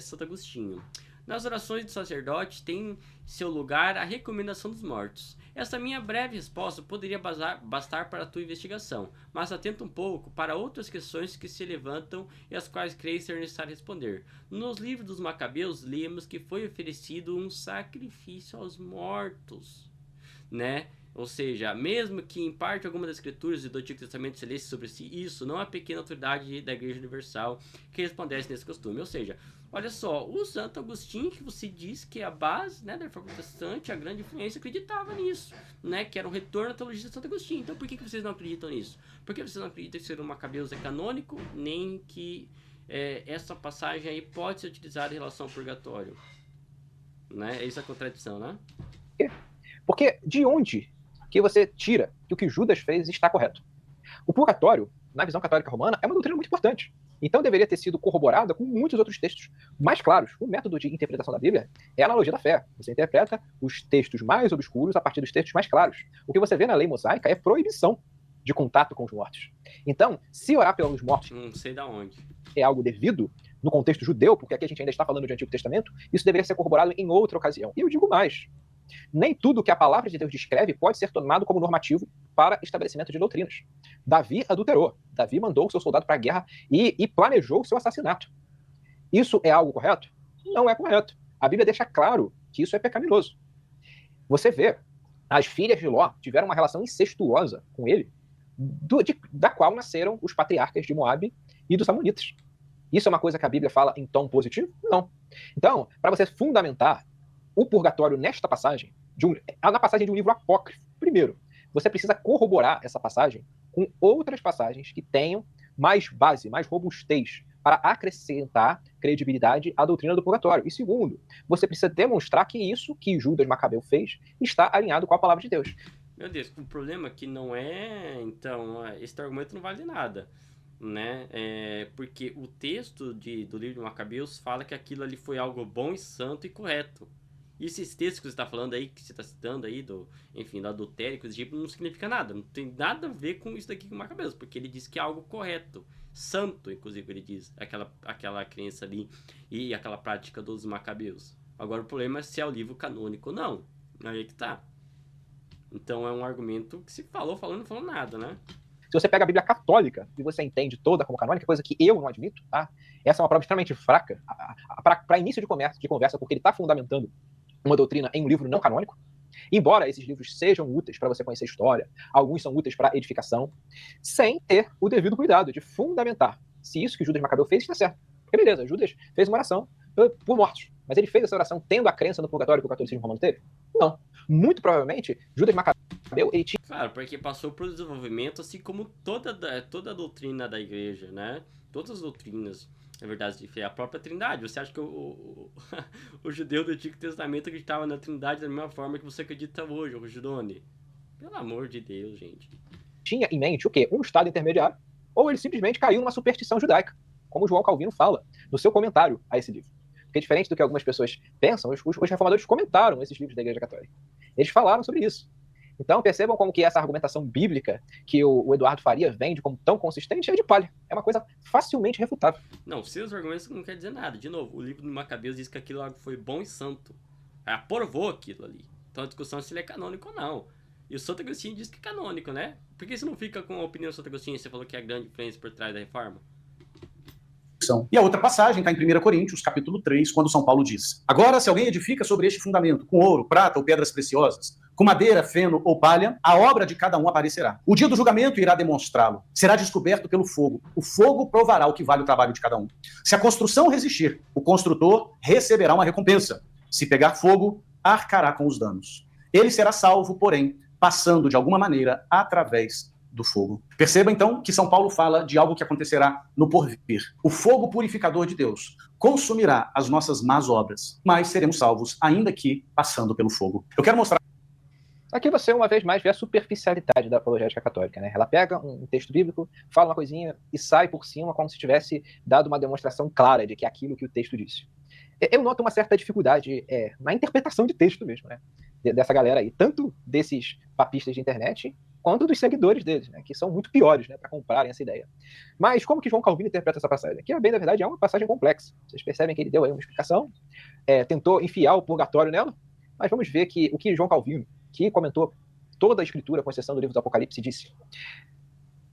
Santo Agostinho. Nas orações do sacerdote tem seu lugar a recomendação dos mortos. Essa minha breve resposta poderia bastar para a tua investigação, mas atenta um pouco para outras questões que se levantam e as quais creio ser necessário responder. Nos livros dos Macabeus, lemos que foi oferecido um sacrifício aos mortos, né? Ou seja, mesmo que em parte algumas das escrituras do Antigo Testamento se lesse sobre si, isso não é a pequena autoridade da Igreja Universal que respondesse nesse costume. Ou seja, olha só, o Santo Agostinho, que você diz que é a base, né, da Reforma Protestante, a grande influência, acreditava nisso, né, que era um retorno à teologia de Santo Agostinho. Então por que vocês não acreditam nisso? Porque vocês não acreditam que ser um Macabeus é canônico, nem que essa passagem aí pode ser utilizada em relação ao purgatório, né? Essa é a contradição, né? Porque de onde que você tira que o que Judas fez está correto? O purgatório, na visão católica romana, é uma doutrina muito importante. Então deveria ter sido corroborada com muitos outros textos mais claros. O método de interpretação da Bíblia é a analogia da fé. Você interpreta os textos mais obscuros a partir dos textos mais claros. O que você vê na lei mosaica é proibição de contato com os mortos. Então, se orar pelos mortos não sei da onde é algo devido no contexto judeu, porque aqui a gente ainda está falando de Antigo Testamento, isso deveria ser corroborado em outra ocasião. E eu digo mais. Nem tudo que a palavra de Deus descreve pode ser tomado como normativo para estabelecimento de doutrinas. Davi adulterou. Davi mandou o seu soldado para a guerra e planejou o seu assassinato. Isso é algo correto? Não é correto. A Bíblia deixa claro que isso é pecaminoso. Você vê, as filhas de Ló tiveram uma relação incestuosa com ele, da qual nasceram os patriarcas de Moabe e dos Amonitas. Isso é uma coisa que a Bíblia fala em tom positivo? Não. Então, para você fundamentar o purgatório nesta passagem, na passagem de um livro apócrifo, primeiro, você precisa corroborar essa passagem com outras passagens que tenham mais base, mais robustez, para acrescentar credibilidade à doutrina do purgatório. E segundo, você precisa demonstrar que isso que Judas Macabeu fez está alinhado com a palavra de Deus. Meu Deus, o problema é que não é... Então, esse argumento não vale nada, né? Porque o texto do livro de Macabeus fala que aquilo ali foi algo bom e santo e correto. E esses textos que você está falando aí, que você está citando aí, do adultério, coisa tipo, não significa nada. Não tem nada a ver com isso daqui com Macabeus, porque ele diz que é algo correto. Santo, inclusive, ele diz. Aquela crença ali e aquela prática dos Macabeus. Agora, o problema é se é o livro canônico ou não. Aí é que tá. Então, é um argumento que se falou, não falou nada, né? Se você pega a Bíblia católica e você entende toda como canônica, coisa que eu não admito, tá? Essa é uma prova extremamente fraca para início de conversa, porque ele está fundamentando uma doutrina em um livro não canônico. Embora esses livros sejam úteis para você conhecer a história, alguns são úteis para edificação, sem ter o devido cuidado de fundamentar se isso que Judas Macabeu fez está certo. Porque beleza, Judas fez uma oração por mortos, mas ele fez essa oração tendo a crença no purgatório que o catolicismo romano teve? Não. Muito provavelmente, Judas Macabeu, ele tinha... Claro, porque passou por desenvolvimento, assim como toda a doutrina da igreja, né? Todas as doutrinas, na verdade, a própria Trindade. Você acha que o judeu do Antigo Testamento acreditava na Trindade da mesma forma que você acredita hoje, o Judone? Pelo amor de Deus, gente. Tinha em mente o quê? Um estado intermediário, ou ele simplesmente caiu numa superstição judaica, como João Calvino fala no seu comentário a esse livro. Porque diferente do que algumas pessoas pensam, os reformadores comentaram esses livros da Igreja Católica. Eles falaram sobre isso. Então, percebam como que essa argumentação bíblica que o Eduardo Faria vende como tão consistente é de palha. É uma coisa facilmente refutável. Não, seus argumentos não quer dizer nada. De novo, o livro do Macabeus diz que aquilo foi bom e santo. Aprovou aquilo ali. Então a discussão é se ele é canônico ou não. E o Santo Agostinho diz que é canônico, né? Por que você não fica com a opinião do Santo Agostinho? Você falou que é a grande influência por trás da reforma. E a outra passagem está em 1 Coríntios, capítulo 3, quando São Paulo diz: agora, se alguém edifica sobre este fundamento com ouro, prata ou pedras preciosas, com madeira, feno ou palha, a obra de cada um aparecerá. O dia do julgamento irá demonstrá-lo. Será descoberto pelo fogo. O fogo provará o que vale o trabalho de cada um. Se a construção resistir, o construtor receberá uma recompensa. Se pegar fogo, arcará com os danos. Ele será salvo, porém, passando de alguma maneira através do fogo. Perceba, então, que São Paulo fala de algo que acontecerá no porvir. O fogo purificador de Deus consumirá as nossas más obras, mas seremos salvos, ainda que passando pelo fogo. Eu quero mostrar... Aqui você, uma vez mais, vê a superficialidade da apologética católica, né? Ela pega um texto bíblico, fala uma coisinha e sai por cima como se tivesse dado uma demonstração clara de que é aquilo que o texto disse. Eu noto uma certa dificuldade na interpretação de texto mesmo, né? Dessa galera aí, tanto desses papistas de internet, quanto dos seguidores deles, né? Que são muito piores, né? Para comprarem essa ideia. Mas como que João Calvino interpreta essa passagem? Que, bem, na verdade, é uma passagem complexa. Vocês percebem que ele deu aí uma explicação, tentou enfiar o purgatório nela, mas vamos ver que o que João Calvino, que comentou toda a escritura, com exceção do livro do Apocalipse, disse.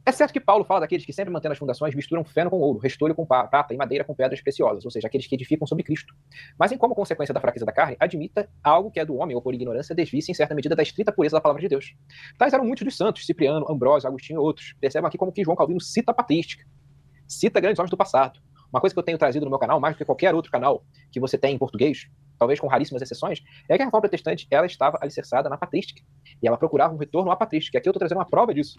É certo que Paulo fala daqueles que sempre mantendo as fundações misturam feno com ouro, restolho com prata e madeira com pedras preciosas, ou seja, aqueles que edificam sobre Cristo. Mas em como consequência da fraqueza da carne, admita algo que é do homem ou por ignorância desvie-se em certa medida da estrita pureza da palavra de Deus. Tais eram muitos dos santos, Cipriano, Ambrósio, Agostinho e outros. Percebam aqui como que João Calvino cita a patrística, cita grandes homens do passado. Uma coisa que eu tenho trazido no meu canal, mais do que qualquer outro canal que você tem em português, talvez com raríssimas exceções, é que a reforma protestante ela estava alicerçada na patrística. E ela procurava um retorno à patrística. Aqui eu estou trazendo uma prova disso.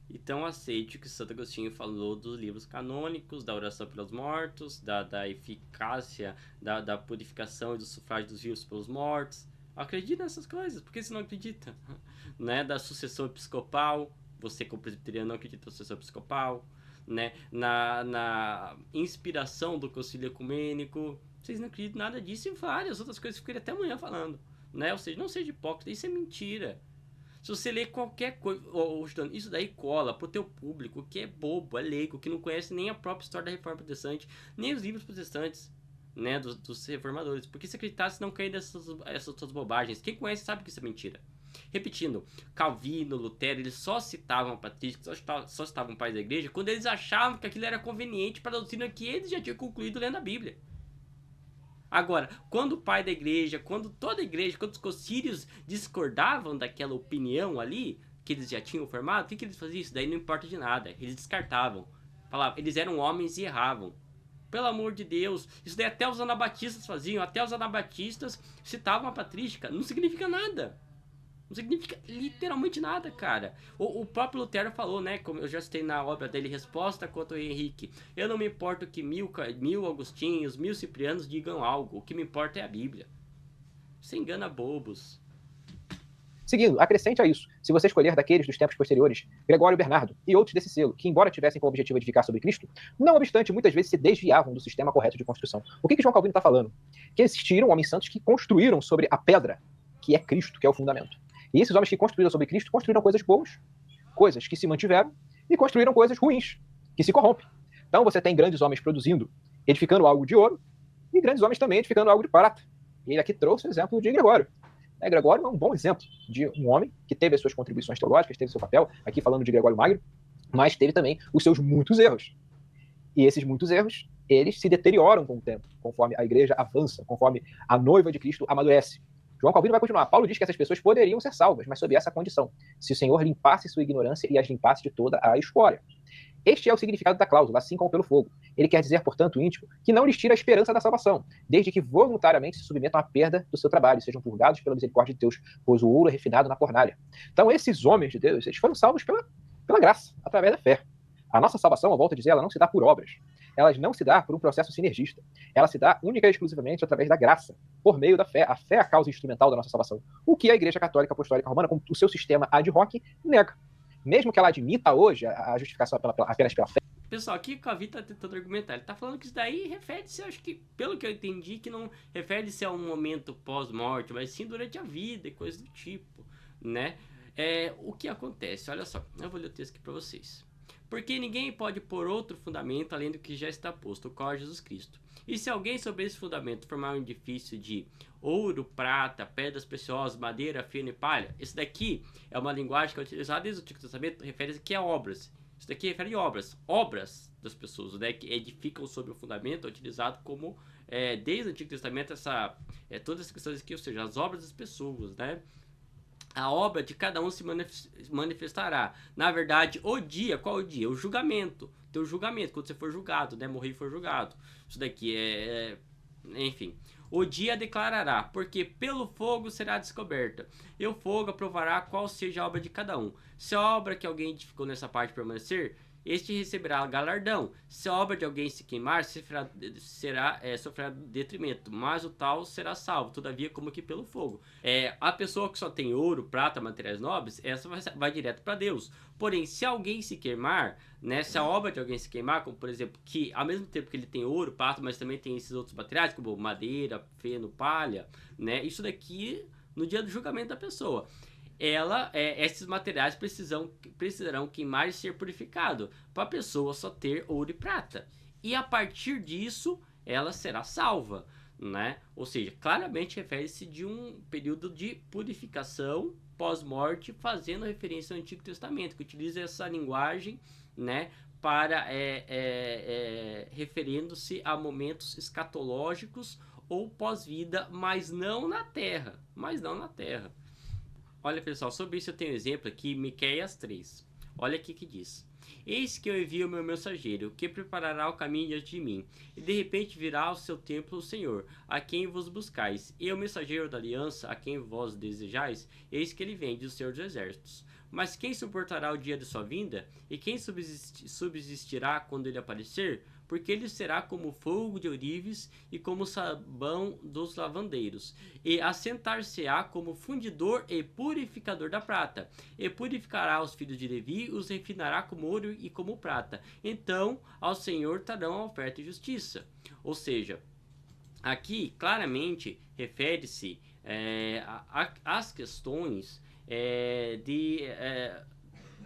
Então aceite o que Santo Agostinho falou dos livros canônicos, da oração pelos mortos, da eficácia, da purificação e do sufrágio dos vivos pelos mortos. Acredita nessas coisas, por que você não acredita? Né? Da sucessão episcopal, você como presbiteriano não acredita na sucessão episcopal, né? Na inspiração do concílio ecumênico, vocês não acreditam nada disso e várias outras coisas que eu ficaria até amanhã falando, né? Ou seja, não seja hipócrita, isso é mentira. Se você ler qualquer coisa, isso daí cola pro teu público que é bobo, é leigo, que não conhece nem a própria história da Reforma Protestante, nem os livros protestantes, né, dos reformadores. Porque se acreditasse não cair nessas outras bobagens. Quem conhece sabe que isso é mentira. Repetindo, Calvino, Lutero, eles só citavam patrísticos, só citavam pais da igreja quando eles achavam que aquilo era conveniente para a doutrina que eles já tinham concluído lendo a Bíblia. Agora, quando o pai da igreja, quando toda a igreja, quando os concílios discordavam daquela opinião ali, que eles já tinham formado, o que eles faziam? Isso daí não importa de nada. Eles descartavam. Falavam, eles eram homens e erravam. Pelo amor de Deus. Isso daí até os anabatistas faziam. Até os anabatistas citavam a patrística. Não significa nada. Não significa literalmente nada, cara. O próprio Lutero falou, né? Como eu já citei na obra dele, Resposta contra o Henrique. Eu não me importo que mil Agostinhos, 1000 Ciprianos digam algo. O que me importa é a Bíblia. Você engana bobos. Seguindo, acrescente a isso, se você escolher daqueles dos tempos posteriores, Gregório Bernardo e outros desse selo, que embora tivessem como objetivo edificar sobre Cristo, não obstante, muitas vezes se desviavam do sistema correto de construção. O que João Calvino está falando? Que existiram homens santos que construíram sobre a pedra, que é Cristo, que é o fundamento. E esses homens que construíram sobre Cristo, construíram coisas boas, coisas que se mantiveram, e construíram coisas ruins, que se corrompem. Então você tem grandes homens produzindo, edificando algo de ouro, e grandes homens também edificando algo de prata. E ele aqui trouxe o exemplo de Gregório. Gregório é um bom exemplo de um homem que teve as suas contribuições teológicas, teve seu papel, aqui falando de Gregório Magno, mas teve também os seus muitos erros. E esses muitos erros, eles se deterioram com o tempo, conforme a igreja avança, conforme a noiva de Cristo amadurece. João Calvino vai continuar. Paulo diz que essas pessoas poderiam ser salvas, mas sob essa condição, se o Senhor limpasse sua ignorância e as limpasse de toda a escória. Este é o significado da cláusula, assim como pelo fogo. Ele quer dizer, portanto, íntimo, que não lhes tira a esperança da salvação, desde que voluntariamente se submetam à perda do seu trabalho, sejam purgados pela misericórdia de Deus, pois o ouro é refinado na fornalha. Então, esses homens de Deus, eles foram salvos pela graça, através da fé. A nossa salvação, eu volto a dizer, ela não se dá por obras. Ela não se dá por um processo sinergista. Ela se dá única e exclusivamente através da graça, por meio da fé. A fé é a causa instrumental da nossa salvação. O que a Igreja Católica Apostólica Romana, com o seu sistema ad hoc, nega. Mesmo que ela admita hoje a justificação apenas pela fé. Pessoal, aqui o Calvino tá tentando argumentar. Ele tá falando que isso daí refere-se, acho que, pelo que eu entendi, que não refere-se a um momento pós-morte, mas sim durante a vida e coisas do tipo, né? O que acontece? Olha só, eu vou ler o texto aqui para vocês. Porque ninguém pode pôr outro fundamento além do que já está posto, o qual é Jesus Cristo. E se alguém sobre esse fundamento formar um edifício de ouro, prata, pedras preciosas, madeira, feno e palha, esse daqui é uma linguagem que é utilizada desde o Antigo Testamento, refere-se aqui a obras. Isso daqui refere a obras das pessoas, né, que edificam sobre o fundamento, é utilizado como, desde o Antigo Testamento, todas essas questões aqui, ou seja, as obras das pessoas, né? A obra de cada um se manifestará. Na verdade, o dia, qual é o dia? O julgamento. Tem o julgamento, quando você for julgado, né? Morrer e for julgado. Isso daqui enfim. O dia declarará, porque pelo fogo será descoberta. E o fogo aprovará qual seja a obra de cada um. Se a obra que alguém edificou nessa parte permanecer, este receberá galardão. Se a obra de alguém se queimar, sofrerá detrimento, mas o tal será salvo, todavia como que pelo fogo. A pessoa que só tem ouro, prata, materiais nobres, essa vai direto para Deus. Porém, se alguém se queimar, né, se a obra de alguém se queimar, como por exemplo, que ao mesmo tempo que ele tem ouro, prata, mas também tem esses outros materiais, como madeira, feno, palha, né, isso daqui no dia do julgamento da pessoa. Esses materiais precisarão queimar e ser purificado, para a pessoa só ter ouro e prata. E a partir disso, ela será salva, né? Ou seja, claramente refere-se de um período de purificação pós-morte, fazendo referência ao Antigo Testamento, que utiliza essa linguagem, né, para referindo-se a momentos escatológicos ou pós-vida, mas não na Terra. Olha, pessoal, sobre isso eu tenho um exemplo aqui, Miqueias 3. Olha aqui que diz: eis que eu envio o meu mensageiro, que preparará o caminho diante de mim, e de repente virá ao seu templo o Senhor, a quem vos buscais, e o mensageiro da aliança, a quem vós desejais, eis que ele vem, diz o Senhor dos Exércitos. Mas quem suportará o dia de sua vinda? E quem subsistirá quando ele aparecer? Porque ele será como fogo de ourives e como sabão dos lavandeiros, e assentar-se-á como fundidor e purificador da prata, e purificará os filhos de Levi, os refinará como ouro e como prata. Então ao Senhor trarão a oferta e justiça. Ou seja, aqui claramente refere-se às questões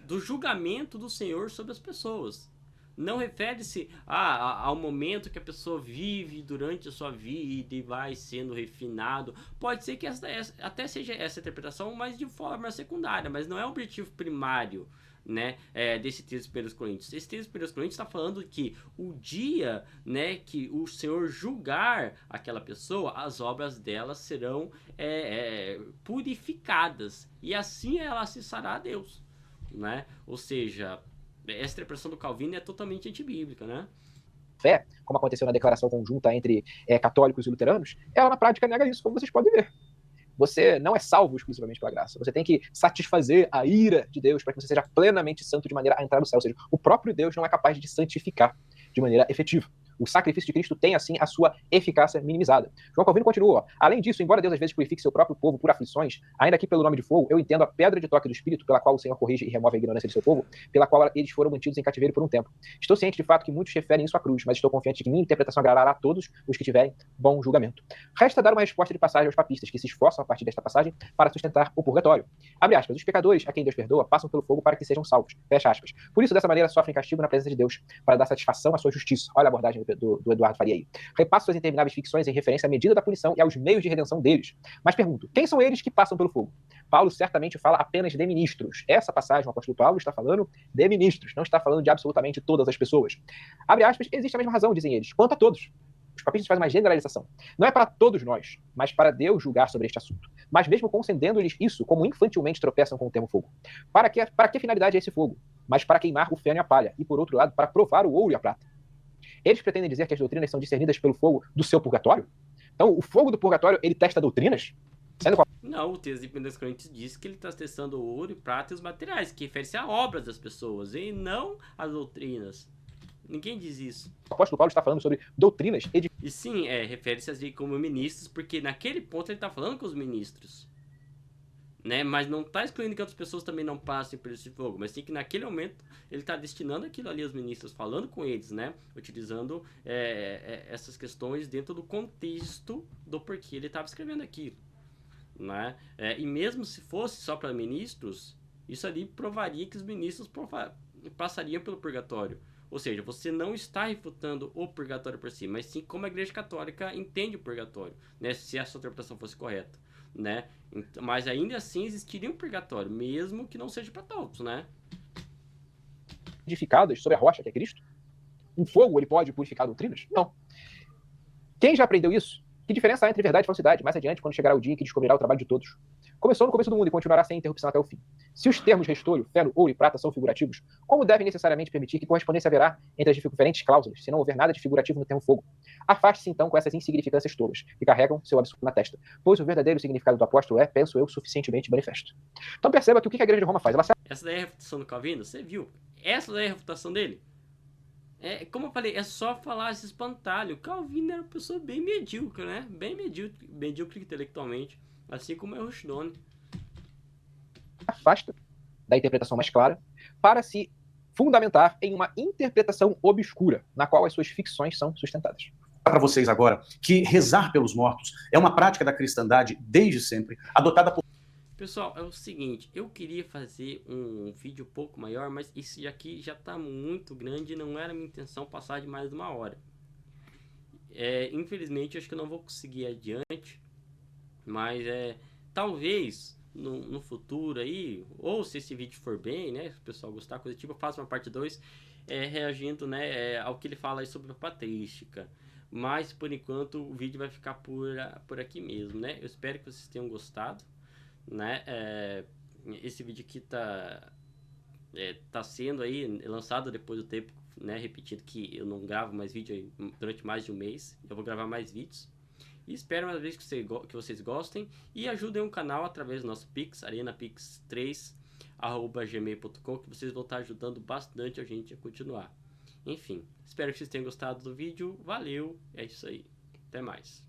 do julgamento do Senhor sobre as pessoas. Não refere-se ao momento que a pessoa vive durante a sua vida e vai sendo refinado. Pode ser que até seja essa interpretação, mas de forma secundária, mas não é o objetivo primário, né, desse texto pelos Coríntios. Esse texto pelos Coríntios está falando que o dia, né, que o Senhor julgar aquela pessoa, as obras dela serão purificadas, e assim ela acessará a Deus, né? Ou seja, essa interpretação do Calvino é totalmente antibíblica, né? Fé, como aconteceu na declaração conjunta entre católicos e luteranos, ela na prática nega isso, como vocês podem ver. Você não é salvo exclusivamente pela graça. Você tem que satisfazer a ira de Deus para que você seja plenamente santo de maneira a entrar no céu. Ou seja, o próprio Deus não é capaz de santificar de maneira efetiva. O sacrifício de Cristo tem, assim, a sua eficácia minimizada. João Calvino continua: além disso, embora Deus às vezes purifique seu próprio povo por aflições, ainda que pelo nome de fogo, eu entendo a pedra de toque do Espírito, pela qual o Senhor corrige e remove a ignorância de seu povo, pela qual eles foram mantidos em cativeiro por um tempo. Estou ciente de fato que muitos referem isso à cruz, mas estou confiante de que minha interpretação agradará a todos os que tiverem bom julgamento. Resta dar uma resposta de passagem aos papistas, que se esforçam a partir desta passagem para sustentar o purgatório. Abre aspas: os pecadores, a quem Deus perdoa, passam pelo fogo para que sejam salvos. Fecha aspas. Por isso, dessa maneira, sofrem castigo na presença de Deus, para dar satisfação à sua justiça. Olha a abordagem do Eduardo Faria aí. Repasso suas intermináveis ficções em referência à medida da punição e aos meios de redenção deles. Mas pergunto: quem são eles que passam pelo fogo? Paulo certamente fala apenas de ministros. Essa passagem, o apóstolo Paulo está falando de ministros, não está falando de absolutamente todas as pessoas. Abre aspas: existe a mesma razão, dizem eles, quanto a todos. Os papistas fazem uma generalização. Não é para todos nós, mas para Deus julgar sobre este assunto. Mas mesmo concedendo-lhes isso, como infantilmente tropeçam com o termo fogo. Para que finalidade é esse fogo? Mas para queimar o feno e a palha, e por outro lado, para provar o ouro e a prata. Eles pretendem dizer que as doutrinas são discernidas pelo fogo do seu purgatório? Então, o fogo do purgatório, ele testa doutrinas? Não, o texto de 1 Coríntios diz que ele está testando o ouro e prata e os materiais, que refere-se a obras das pessoas, e não às doutrinas. Ninguém diz isso. O apóstolo Paulo está falando sobre doutrinas E sim, refere-se a si como ministros, porque naquele ponto ele está falando com os ministros, né? Mas não está excluindo que outras pessoas também não passem por esse fogo, mas sim que naquele momento ele está destinando aquilo ali aos ministros, falando com eles, né? Utilizando essas questões dentro do contexto do porquê ele estava escrevendo aquilo, né? E mesmo se fosse só para ministros, isso ali provaria que os ministros passariam pelo purgatório. Ou seja, você não está refutando o purgatório por si, mas sim como a Igreja Católica entende o purgatório, né? Se a sua interpretação fosse correta, né? Mas ainda assim existiria um purgatório, mesmo que não seja para todos, né? edificadas sobre a rocha, que é Cristo? Um fogo, ele pode purificar doutrinas? Não. Quem já aprendeu isso? Que diferença há entre verdade e falsidade? Mais adiante, quando chegará o dia em que descobrirá o trabalho de todos. Começou no começo do mundo e continuará sem interrupção até o fim. Se os termos restolho, ferro, ouro e prata são figurativos, como devem necessariamente permitir que correspondência haverá entre as diferentes cláusulas, se não houver nada de figurativo no termo fogo? Afaste-se então com essas insignificâncias tolas, que carregam seu absurdo na testa, pois o verdadeiro significado do apóstolo é, penso eu, suficientemente manifesto. Então perceba que o que a Igreja de Roma faz? Ela Essa daí é a refutação do Calvino, você viu? Essa daí é a refutação dele. Como eu falei, é só falar esse espantalho. O Calvino era uma pessoa bem medíocre, né? Bem medíocre intelectualmente, assim como é o Rushduni. Afasta da interpretação mais clara para se fundamentar em uma interpretação obscura, na qual as suas ficções são sustentadas. Para vocês agora que rezar pelos mortos é uma prática da cristandade desde sempre, adotada por... Pessoal, é o seguinte, eu queria fazer um vídeo um pouco maior, mas esse aqui já está muito grande e não era minha intenção passar de mais de 1 hora. Infelizmente, acho que eu não vou conseguir adiante, mas talvez no futuro aí, ou se esse vídeo for bem, né, se o pessoal gostar, coisa tipo, eu faço uma parte 2 reagindo, né, ao que ele fala aí sobre a patrística. Mas, por enquanto, o vídeo vai ficar por aqui mesmo, né? Eu espero que vocês tenham gostado. Né? Esse vídeo aqui tá sendo aí lançado depois do tempo, né? Repetindo que eu não gravo mais vídeo aí durante mais de 1 mês. Eu vou gravar mais vídeos. E espero mais vezes que vocês gostem. E ajudem o canal através do nosso Pix, arenapix3@gmail.com, que vocês vão estar ajudando bastante a gente a continuar. Enfim, espero que vocês tenham gostado do vídeo. Valeu, é isso aí. Até mais.